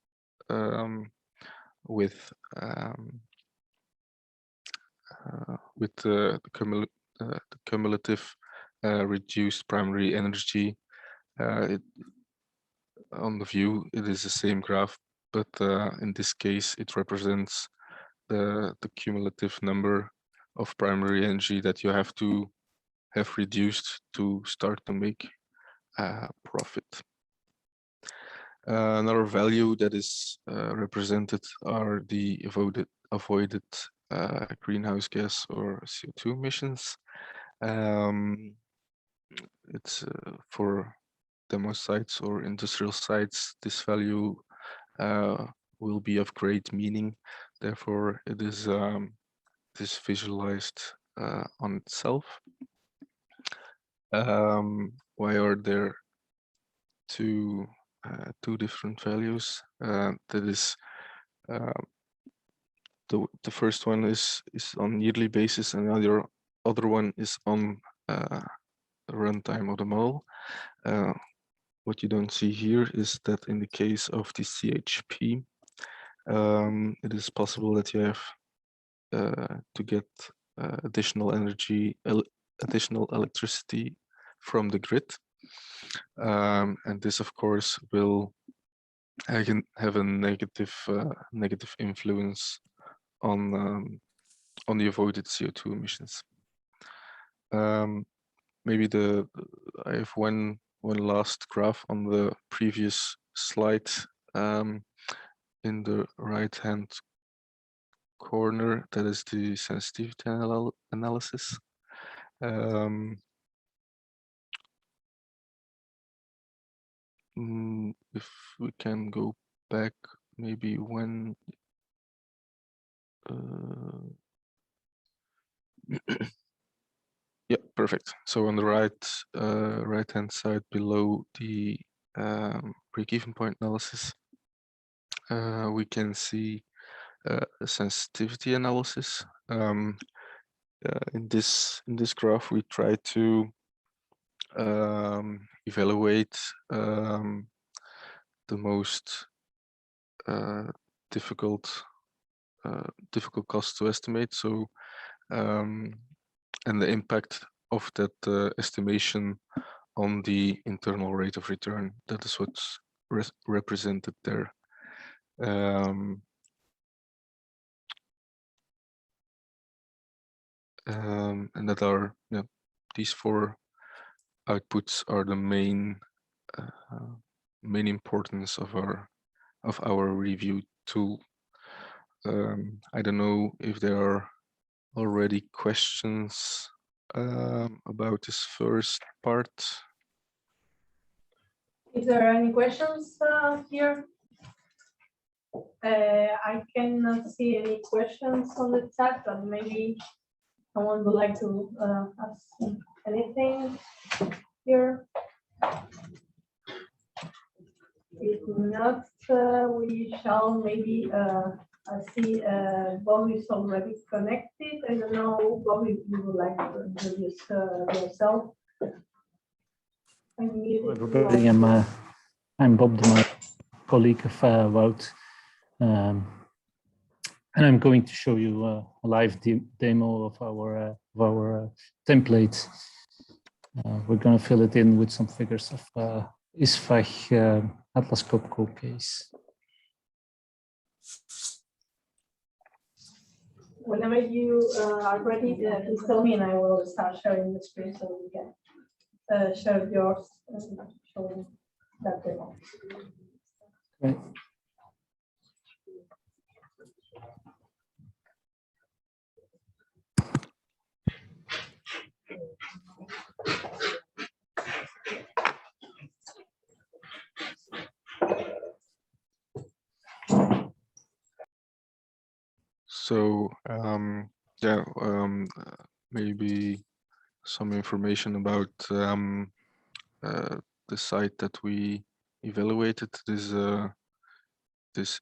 with the cumulative reduced primary energy. On the view, it is the same graph, but in this case, it represents the cumulative number of primary energy that you have to have reduced to start to make profit. Another value that is represented are the avoided greenhouse gas or CO2 emissions. It's for demo sites or industrial sites, this value will be of great meaning. Therefore, it is visualized on itself. Why are there two different values? That is, the first one is on yearly basis, and the other one is on the runtime of the model. What you don't see here is that in the case of the CHP, it is possible that you have to get additional energy, additional electricity from the grid. And this, of course, will have a negative influence on the avoided CO2 emissions. Maybe I have one last graph on the previous slide. In the right-hand corner, that is the sensitivity analysis. If we can go back, maybe when Yeah, perfect. So on the right hand side below the break-even point analysis, we can see a sensitivity analysis. In this graph, we try to evaluate the most difficult cost to estimate. So and the impact of that estimation on the internal rate of return. That is what's represented there. And that are, yeah, these four outputs are the main importance of our review tool. I don't know if there are already questions about this first part. If there are any questions here, I cannot see any questions on the chat, but maybe someone would like to ask anything here. If not, we shall maybe see Bobby is already connected. I don't know, Bobby, if you would like to introduce yourself. Hello everybody, I'm Bob, my colleague of Wout, and I'm going to show you a live demo of our template. We're going to fill it in with some figures of IESVE Atlas Co2 case. Whenever you are ready, please tell me and I will start sharing the screen so we can share yours and show that demo. Right. So yeah, maybe some information about the site that we evaluated. This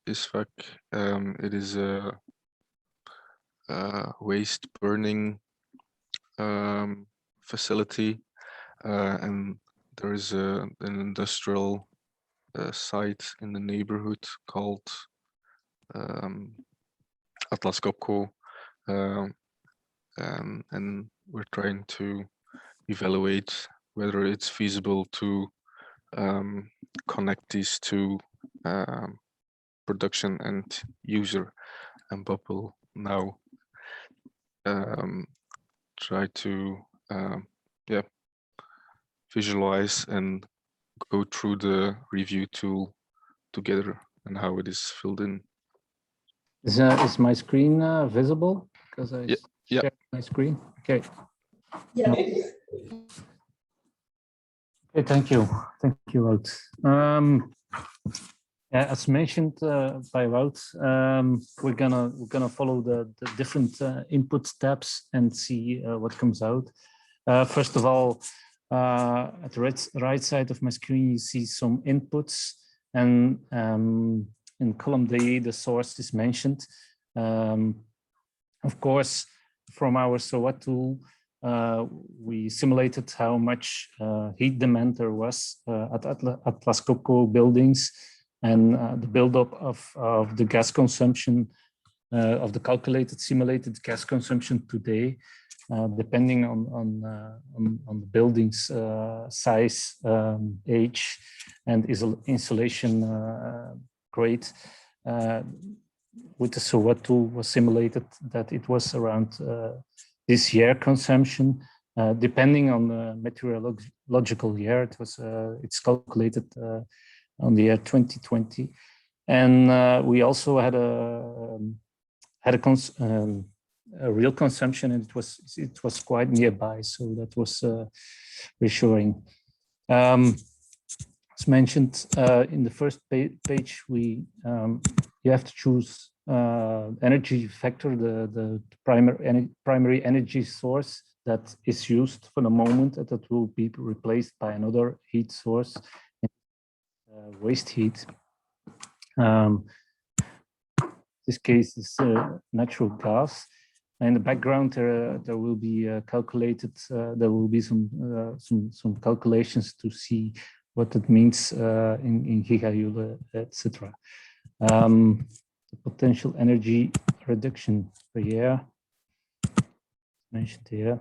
IESVE. It is a waste burning facility, and there is an industrial site in the neighborhood called Atlas Co2, and we're trying to evaluate whether it's feasible to connect these two production and user, and Bob will now try to yeah, visualize and go through the review tool together and how it is filled in. Is my screen visible? Because I share my screen. Okay. Yeah. Okay, thank you, Wout. Yeah, as mentioned by Wout, we're gonna follow the different input steps and see what comes out. First of all, at the right side of my screen, you see some inputs, and in column D, the source is mentioned. Of course, from our SOA tool, we simulated how much heat demand there was at Atlas Co2 buildings, and the buildup of the gas consumption, of the calculated simulated gas consumption today, depending on the building's size, age, and insulation grade. With the SOA tool was simulated that it was around this year consumption, depending on the meteorological year. It's calculated on the year 2020, and we also had a real consumption, and it was quite nearby, so that was reassuring. As mentioned in the first page, you have to choose energy factor, the primary energy source that is used for the moment, that will be replaced by another heat source, waste heat. This case is natural gas. In the background, there will be calculated. There will be some calculations to see what it means in gigajoule, etc. The potential energy reduction per year mentioned here.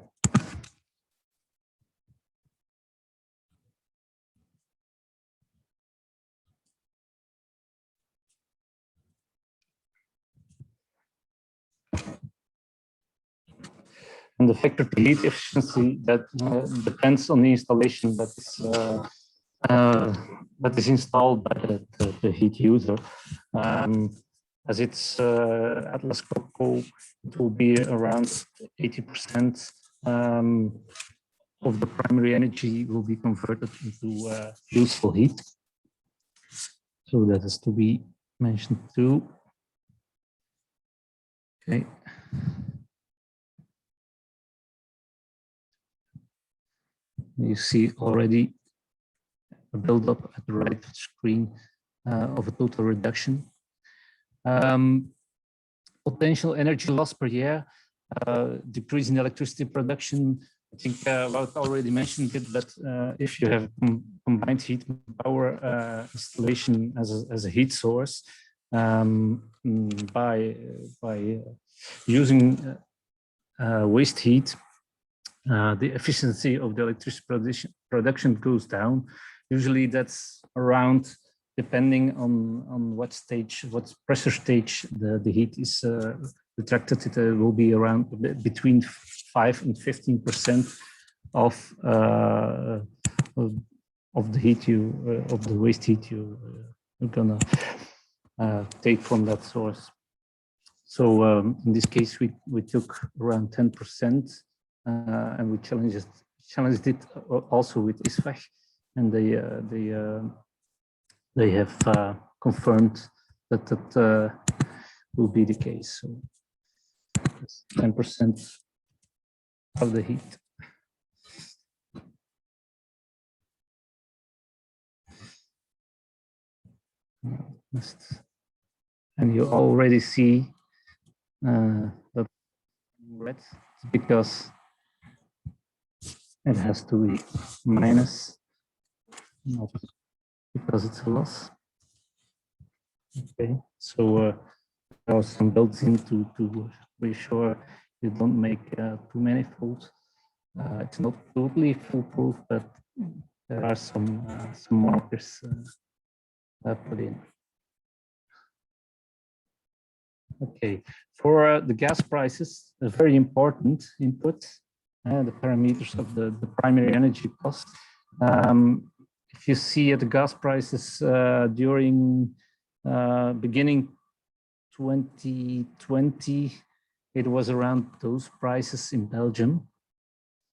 And the factor to heat efficiency that depends on the installation that is installed by the heat user. As it's Atlas Copco, it will be around 80% of the primary energy will be converted into useful heat. So that is to be mentioned too. Okay. You see already a build-up at the right screen of a total reduction. Potential energy loss per year, decrease in electricity production. I think Wout already mentioned it, but if you have combined heat and power installation as a heat source, by using waste heat, the efficiency of the electricity production goes down. Usually that's around, depending on what stage, what pressure stage the heat is retracted, it will be around between 5 and 15% of the heat of the waste heat you're gonna take from that source. So in this case, we took around 10%. And we challenged it also with IESVE, and they have confirmed that will be the case. So 10% of the heat. And you already see that red because it has to be minus, not because it's a loss. Okay, so there are some builds in to be sure you don't make too many faults. It's not totally foolproof, but there are some markers put in. Okay, for the gas prices, a very important input, the parameters of the primary energy cost. If you see at the gas prices during beginning 2020, it was around those prices in Belgium.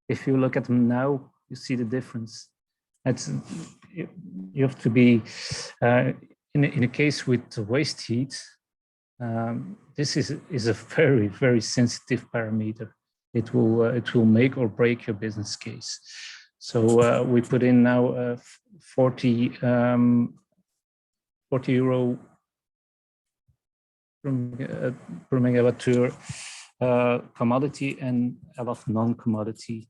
If you look at them now, you see the difference. You have to be in a case with waste heat. This is a very, very sensitive parameter. It will make or break your business case. So we put in now 40 euro per megawatt commodity and a lot of non-commodity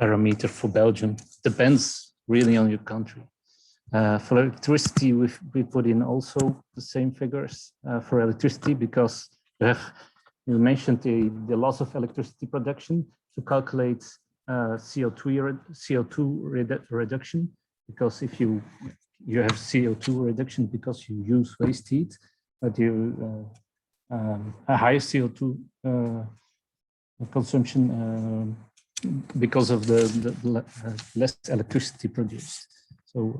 parameter for Belgium. Depends really on your country. For electricity, we put in also the same figures for electricity because you mentioned the loss of electricity production to calculate CO2 reduction, because if you have CO2 reduction because you use waste heat, but you a higher CO2 consumption because of the less electricity produced. So,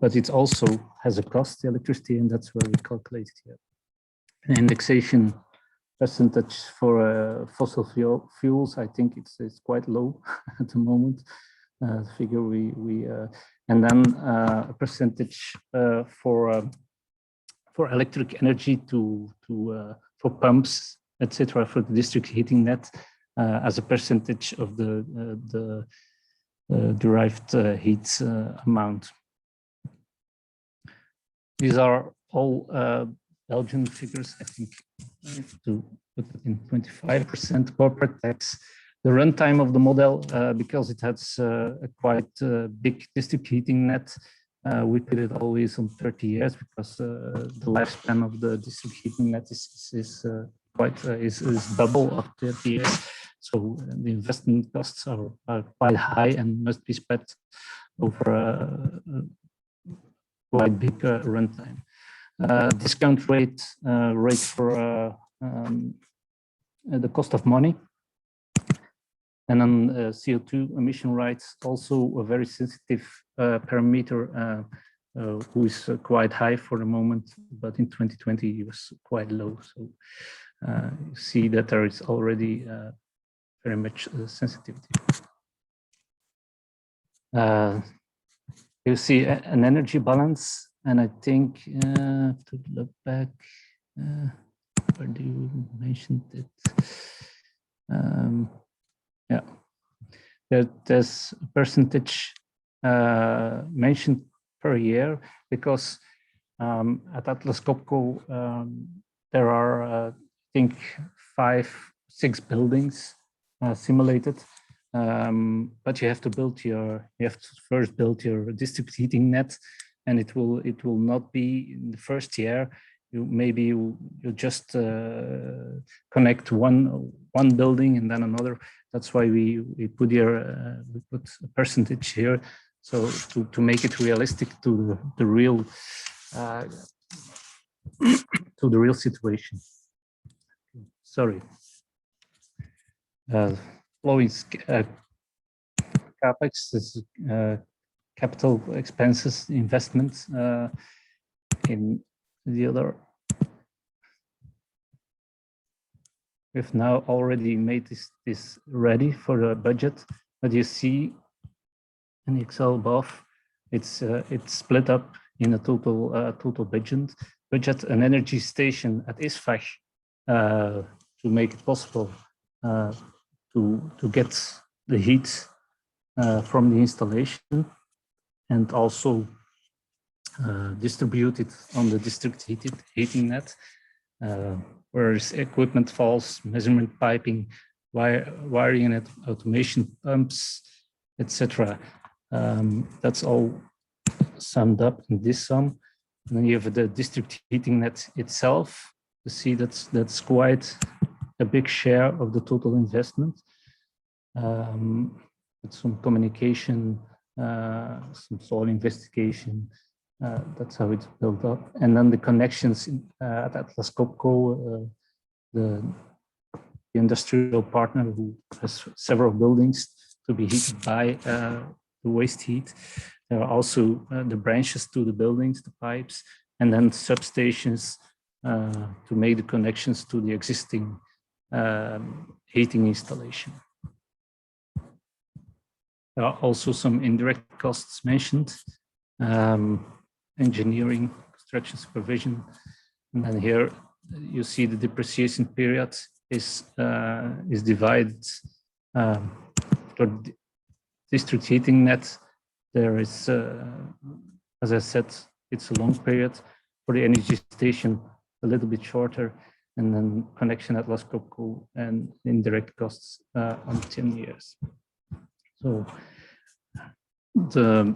but it also has a cost, the electricity, and that's where we calculate it here. An indexation percentage for fossil fuels, I think it's quite low at the moment. The figure we and then a percentage for for electric energy for pumps, etc., for the district heating net as a percentage of the derived heat amount. These are all Belgian figures. I think I have to put it in 25% corporate tax. The runtime of the model, because it has a quite big district heating net, we put it always on 30 years because the lifespan of the district heating net is double of 30 years. So the investment costs are quite high and must be spread over a quite big runtime. Discount rate for the cost of money. And then CO2 emission rights, also a very sensitive parameter who is quite high for the moment, but in 2020 it was quite low. So you see that there is already very much sensitivity. You see an energy balance, and I think to look back, where do you mention it? Yeah, there's a percentage mentioned per year because at Atlas Copco there are I think 5-6 buildings simulated, but you have to first build your district heating net, and it will not be in the first year. You just connect one building and then another. That's why we put here we put a percentage here, so to make it realistic to the real situation. Sorry. Flowing capex is capital expenses, investments in the other. We've now already made this ready for the budget, but you see in Excel above, it's split up in a total budget, an energy station at IESVE to make it possible to get the heat from the installation and also distribute it on the district heating net. Where equipment falls, measurement piping, wiring and automation pumps, etc. That's all summed up in this sum. And then you have the district heating net itself. You see that's quite a big share of the total investment. With some communication, some soil investigation. That's how it's built up. And then the connections at Atlas Copco, the industrial partner who has several buildings to be heated by the waste heat. There are also the branches to the buildings, the pipes, and then substations to make the connections to the existing heating installation. There are also some indirect costs mentioned. Engineering, construction supervision, and then here you see the depreciation period is divided for the district heating net. There is, as I said, it's a long period. For the energy station, a little bit shorter, and then connection at Atlas Copco and indirect costs on 10 years. So the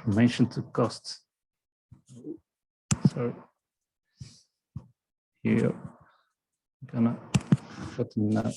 mentioned costs. So here, I'm gonna put them now.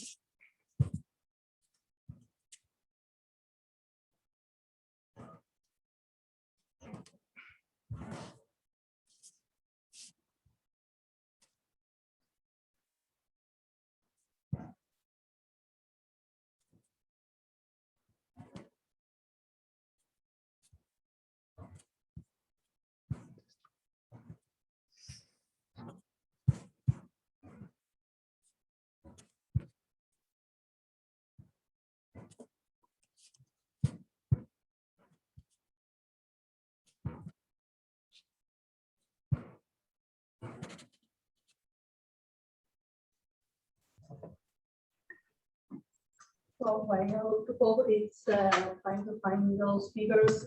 So while it's trying to find those figures,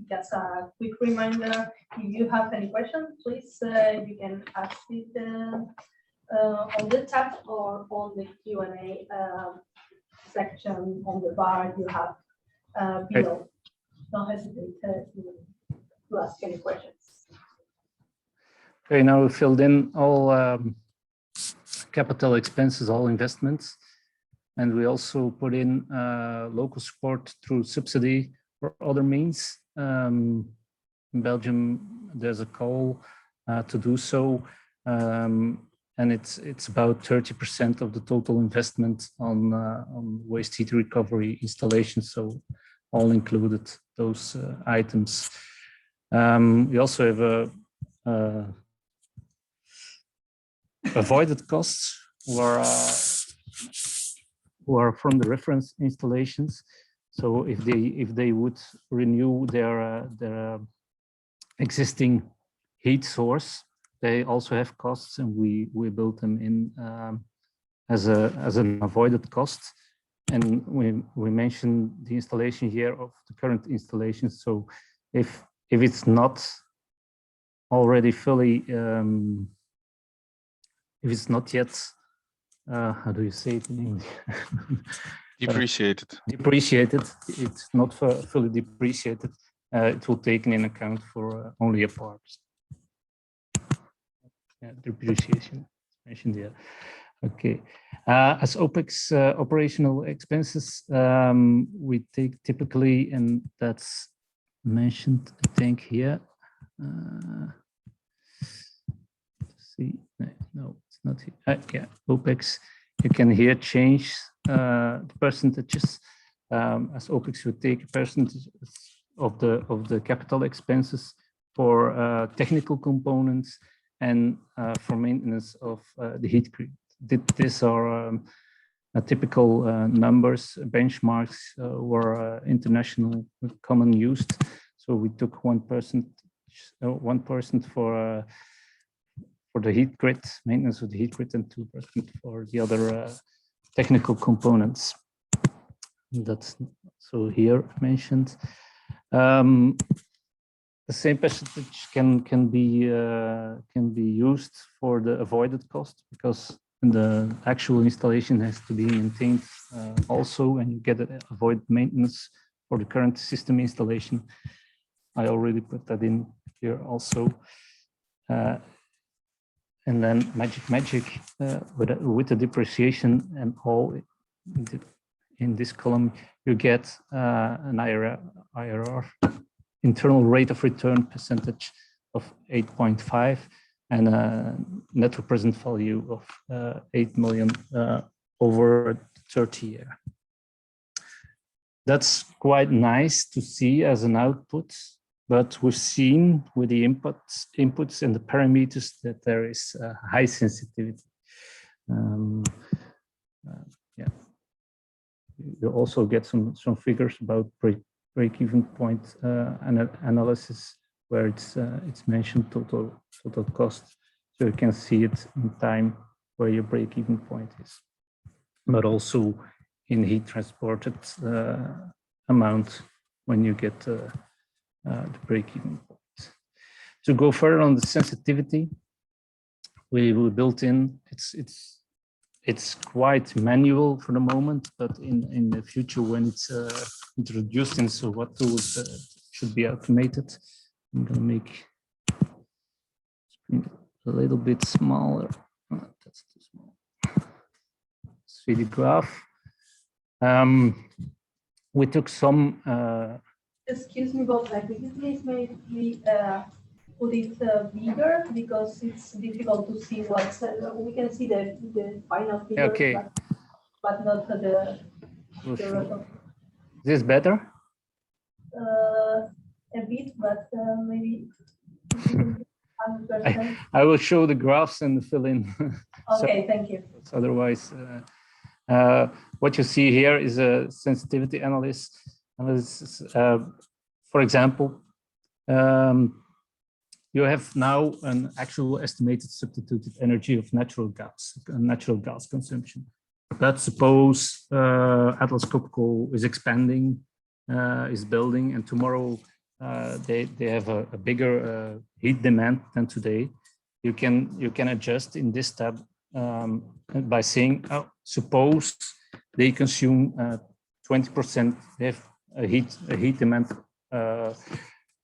just a quick reminder, if you have any questions, please, you can ask it on the chat or on the Q&A section on the bar you have below. Don't hesitate to ask any questions. Okay, now we filled in all capital expenses, all investments, and we also put in local support through subsidy or other means. In Belgium, there's a call to do so, and it's about 30% of the total investment on waste heat recovery installations. So all included those items. We also have avoided costs who are from the reference installations. So if they would renew their existing heat source, they also have costs, and we built them in as an avoided cost. And we mentioned the installation here of the current installation. So if it's not already fully if it's not yet, how do you say it in English? Depreciated. Depreciated. It's not fully depreciated. It will take in account for only a part. Yeah, depreciation mentioned here. Okay. As OPEX operational expenses, we take typically, and that's mentioned, I think here. See, no, it's not here. Yeah, OPEX. You can here change the percentages. As OPEX, we take a percentage of the capital expenses for technical components and for maintenance of the heat grid. These are typical numbers, benchmarks were international common used. So we took 1% for the heat grid, maintenance of the heat grid, and 2% for the other technical components. That's so here mentioned. The same percentage can be used for the avoided cost, because the actual installation has to be maintained also, and you get avoid maintenance for the current system installation. I already put that in here also. And then magic with the depreciation and all in this column, you get an IRR, internal rate of return percentage of 8.5 and a net present value of 8 million over 30 years. That's quite nice to see as an output, but we've seen with the inputs and the parameters that there is high sensitivity. Yeah, you also get some figures about break-even point analysis, where it's mentioned total cost, so you can see it in time where your break-even point is, but also in heat transported amount when you get the break-even point. To go further on the sensitivity, we built in. It's quite manual for the moment, but in the future, when it's introduced in so what tools should be automated, I'm going to make a little bit smaller. Oh, that's too small. See the graph. We took some. Excuse me, Bob. Could you please maybe put it bigger, because it's difficult to see what's. We can see the final figure, Okay, but not the. Is this better? A bit, but maybe 100%. I will show the graphs and fill in. Okay, thank you. Otherwise, what you see here is a sensitivity analysis. For example, you have now an actual estimated substituted energy of natural gas consumption But suppose Atlas Copco is expanding, is building, and tomorrow they have a bigger heat demand than today. You can adjust in this tab by saying, oh, suppose they consume 20%. They have a heat demand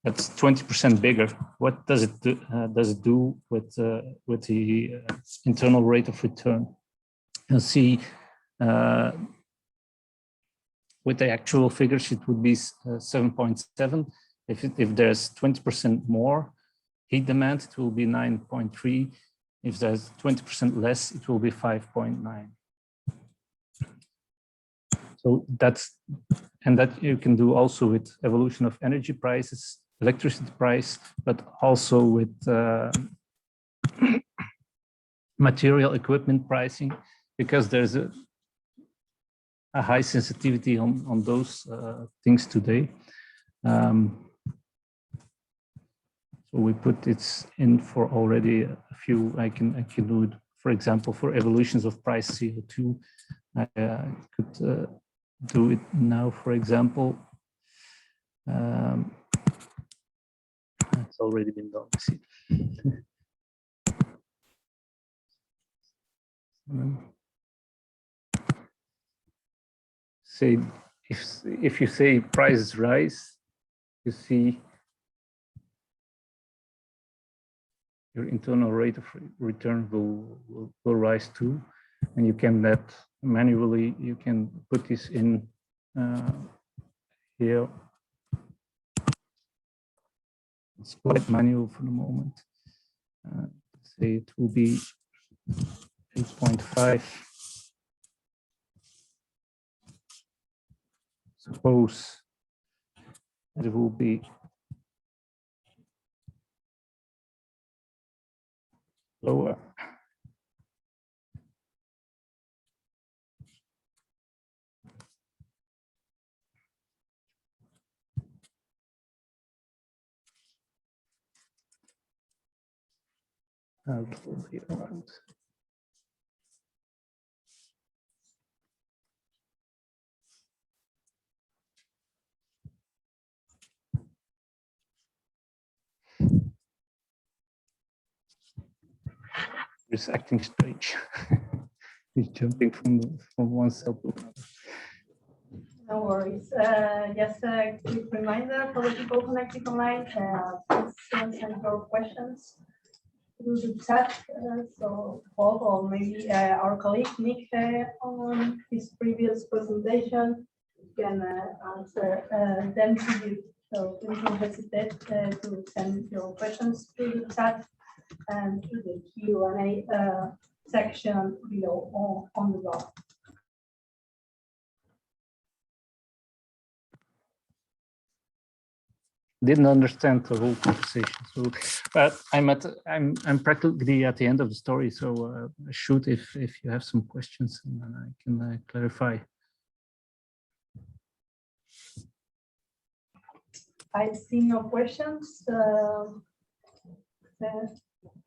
that's 20% bigger. What does it do? With the internal rate of return? You'll see with the actual figures, it would be 7.7. If there's 20% more heat demand, it will be 9.3. If there's 20% less, it will be 5.9. So that you can do also with evolution of energy prices, electricity price, but also with material equipment pricing, because there's a high sensitivity on those things today. So we put it in for already a few. I can do it, for example, for evolutions of price CO2. I could do it now, for example. It's already been done. See. Say if you say prices rise, you see your internal rate of return will rise too, and you can manually. You can put this in here. It's quite manual for the moment. Say it will be 8.5. Suppose it will be lower. It will be around. It's acting strange. He's jumping from one cell to another. No worries. Just a quick reminder for the people connecting online, please send your questions through the chat. So Bob or maybe our colleague Nick on his previous presentation can answer them to you. So please don't hesitate to send your questions through the chat and through the Q&A section below on the blog. Didn't understand the whole conversation, so but I'm practically at the end of the story. So shoot if you have some questions, and then I can clarify. I see no questions.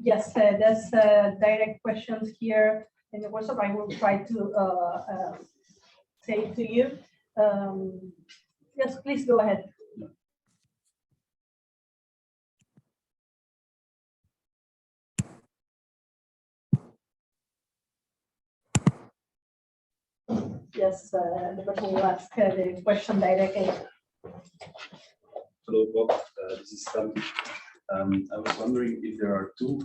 Yes, there's direct questions here in the WhatsApp. I will try to say to you. Yes, please go ahead. Yes, the person will ask the question directly. Hello, Bob. This is Stan. I was wondering if there are two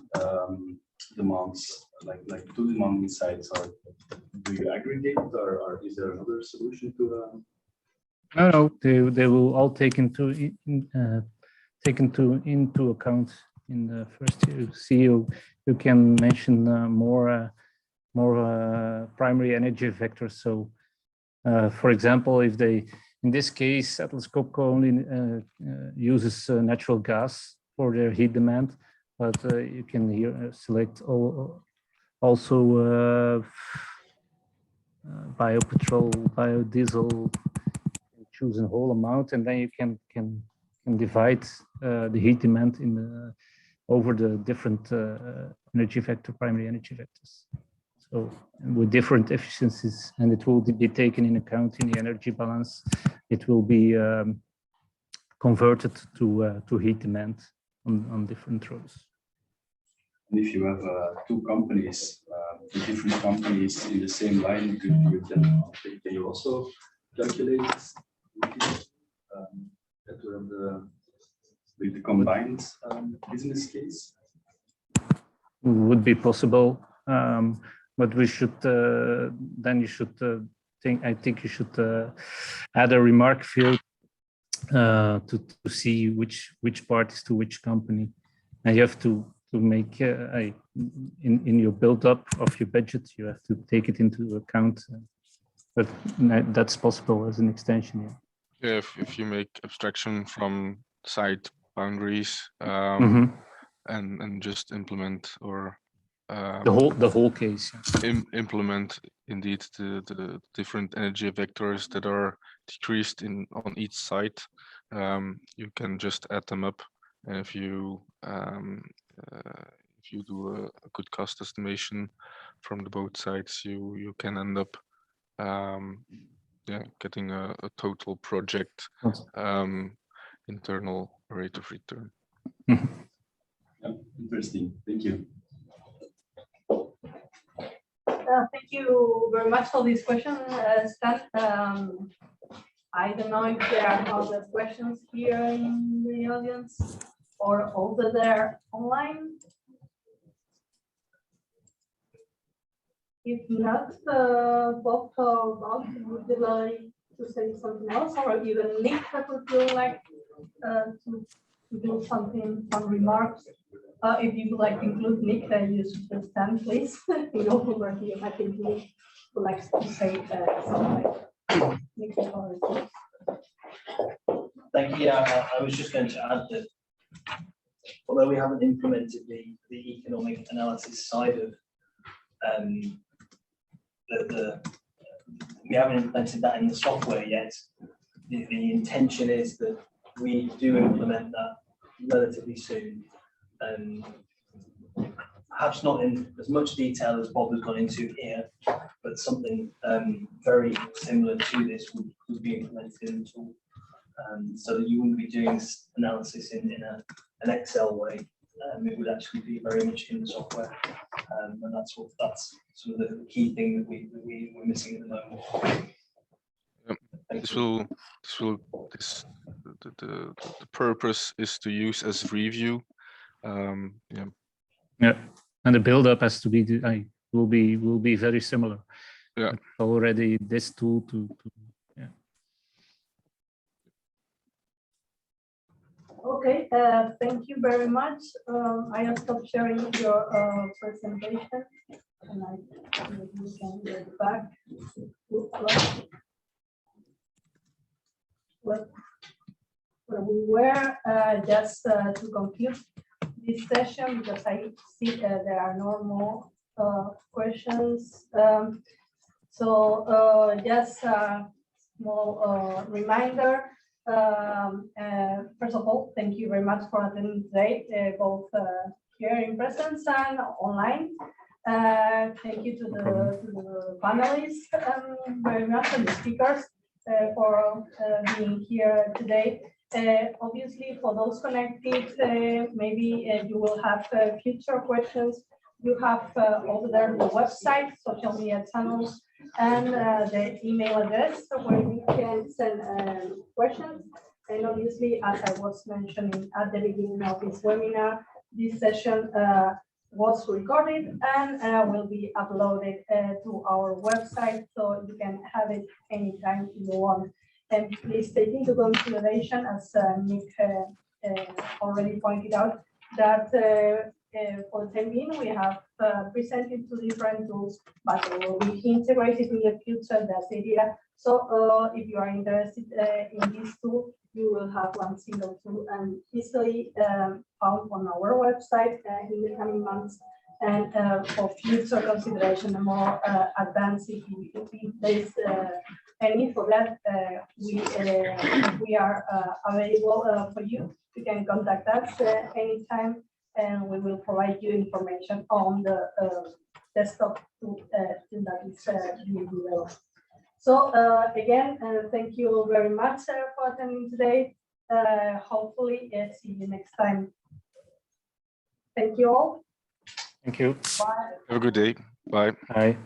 demands, like two demanding sites, or do you aggregate, or is there another solution to? No, they will all take into account in the first year. See, you can mention more primary energy vectors. So, for example, if they, in this case, Atlas Copco only uses natural gas for their heat demand, but you can here select also biopetrol, biodiesel, choose a whole amount, and then you can divide the heat demand in over the different energy vector, primary energy vectors. So with different efficiencies, and it will be taken in account in the energy balance. It will be converted to heat demand on different rows. And if you have two companies, two different companies in the same line, can you also calculate that we have the combined business case? Would be possible, but we should then you should I think you should add a remark field to see which part is to which company, and you have to make in your build up of your budget, you have to take it into account, but that's possible as an extension. Yeah, if you make abstraction from site boundaries and just implement or the whole case. Implement indeed the different energy vectors that are decreased on each site. You can just add them up, and if you do a good cost estimation from the both sides, you can end up getting a total project internal rate of return. Yeah, interesting. Thank you. Thank you very much for this question, Stan. I don't know if there are other questions here in the audience or over there online. If not, Bob or Wout, would you like to say something else, or even Nick, would you like to do something, some remarks? If you would like to include Nick, you should just stand, please. You know, over here, I think Nick would like to say something. Nick, thank you. Yeah, I was just going to add that although we haven't implemented the economic analysis side of we haven't implemented that in the software yet, the intention is that we do implement that relatively soon. Perhaps not in as much detail as Bob has gone into here, but something very similar to this would be implemented in the tool, so that you wouldn't be doing analysis in an Excel way. It would actually be very much in the software, and that's sort of the key thing that we're missing at the moment. The purpose is to use as review. Yeah, and the build-up has to be will be very similar. Yeah, already this tool to yeah. Okay, thank you very much. I have stopped sharing your presentation, and we can get back. Where we were, just to conclude this session, because I see there are no more questions. So just a small reminder. First of all, thank you very much for attending today, both here in presence and online. Thank you to the panelists very much, and the speakers for being here today. Obviously, for those connected, maybe you will have future questions. You have over there the website, social media channels, and the email address where you can send questions. And obviously, as I was mentioning at the beginning of this webinar, this session was recorded and will be uploaded to our website, so you can have it anytime you want. And please take into consideration, as Nick already pointed out, that for the time being, we have presented two different tools, but they will be integrated in the future. That's the idea. So if you are interested in this tool, you will have one single tool and easily found on our website in the coming months. And for future consideration, and more advanced, if there is any for that, we are available for you. You can contact us anytime, and we will provide you information on the desktop tool that is being developed. So again, thank you very much for attending today. Hopefully, see you next time. Thank you all. Thank you. Bye. Have a good day. Bye. Bye.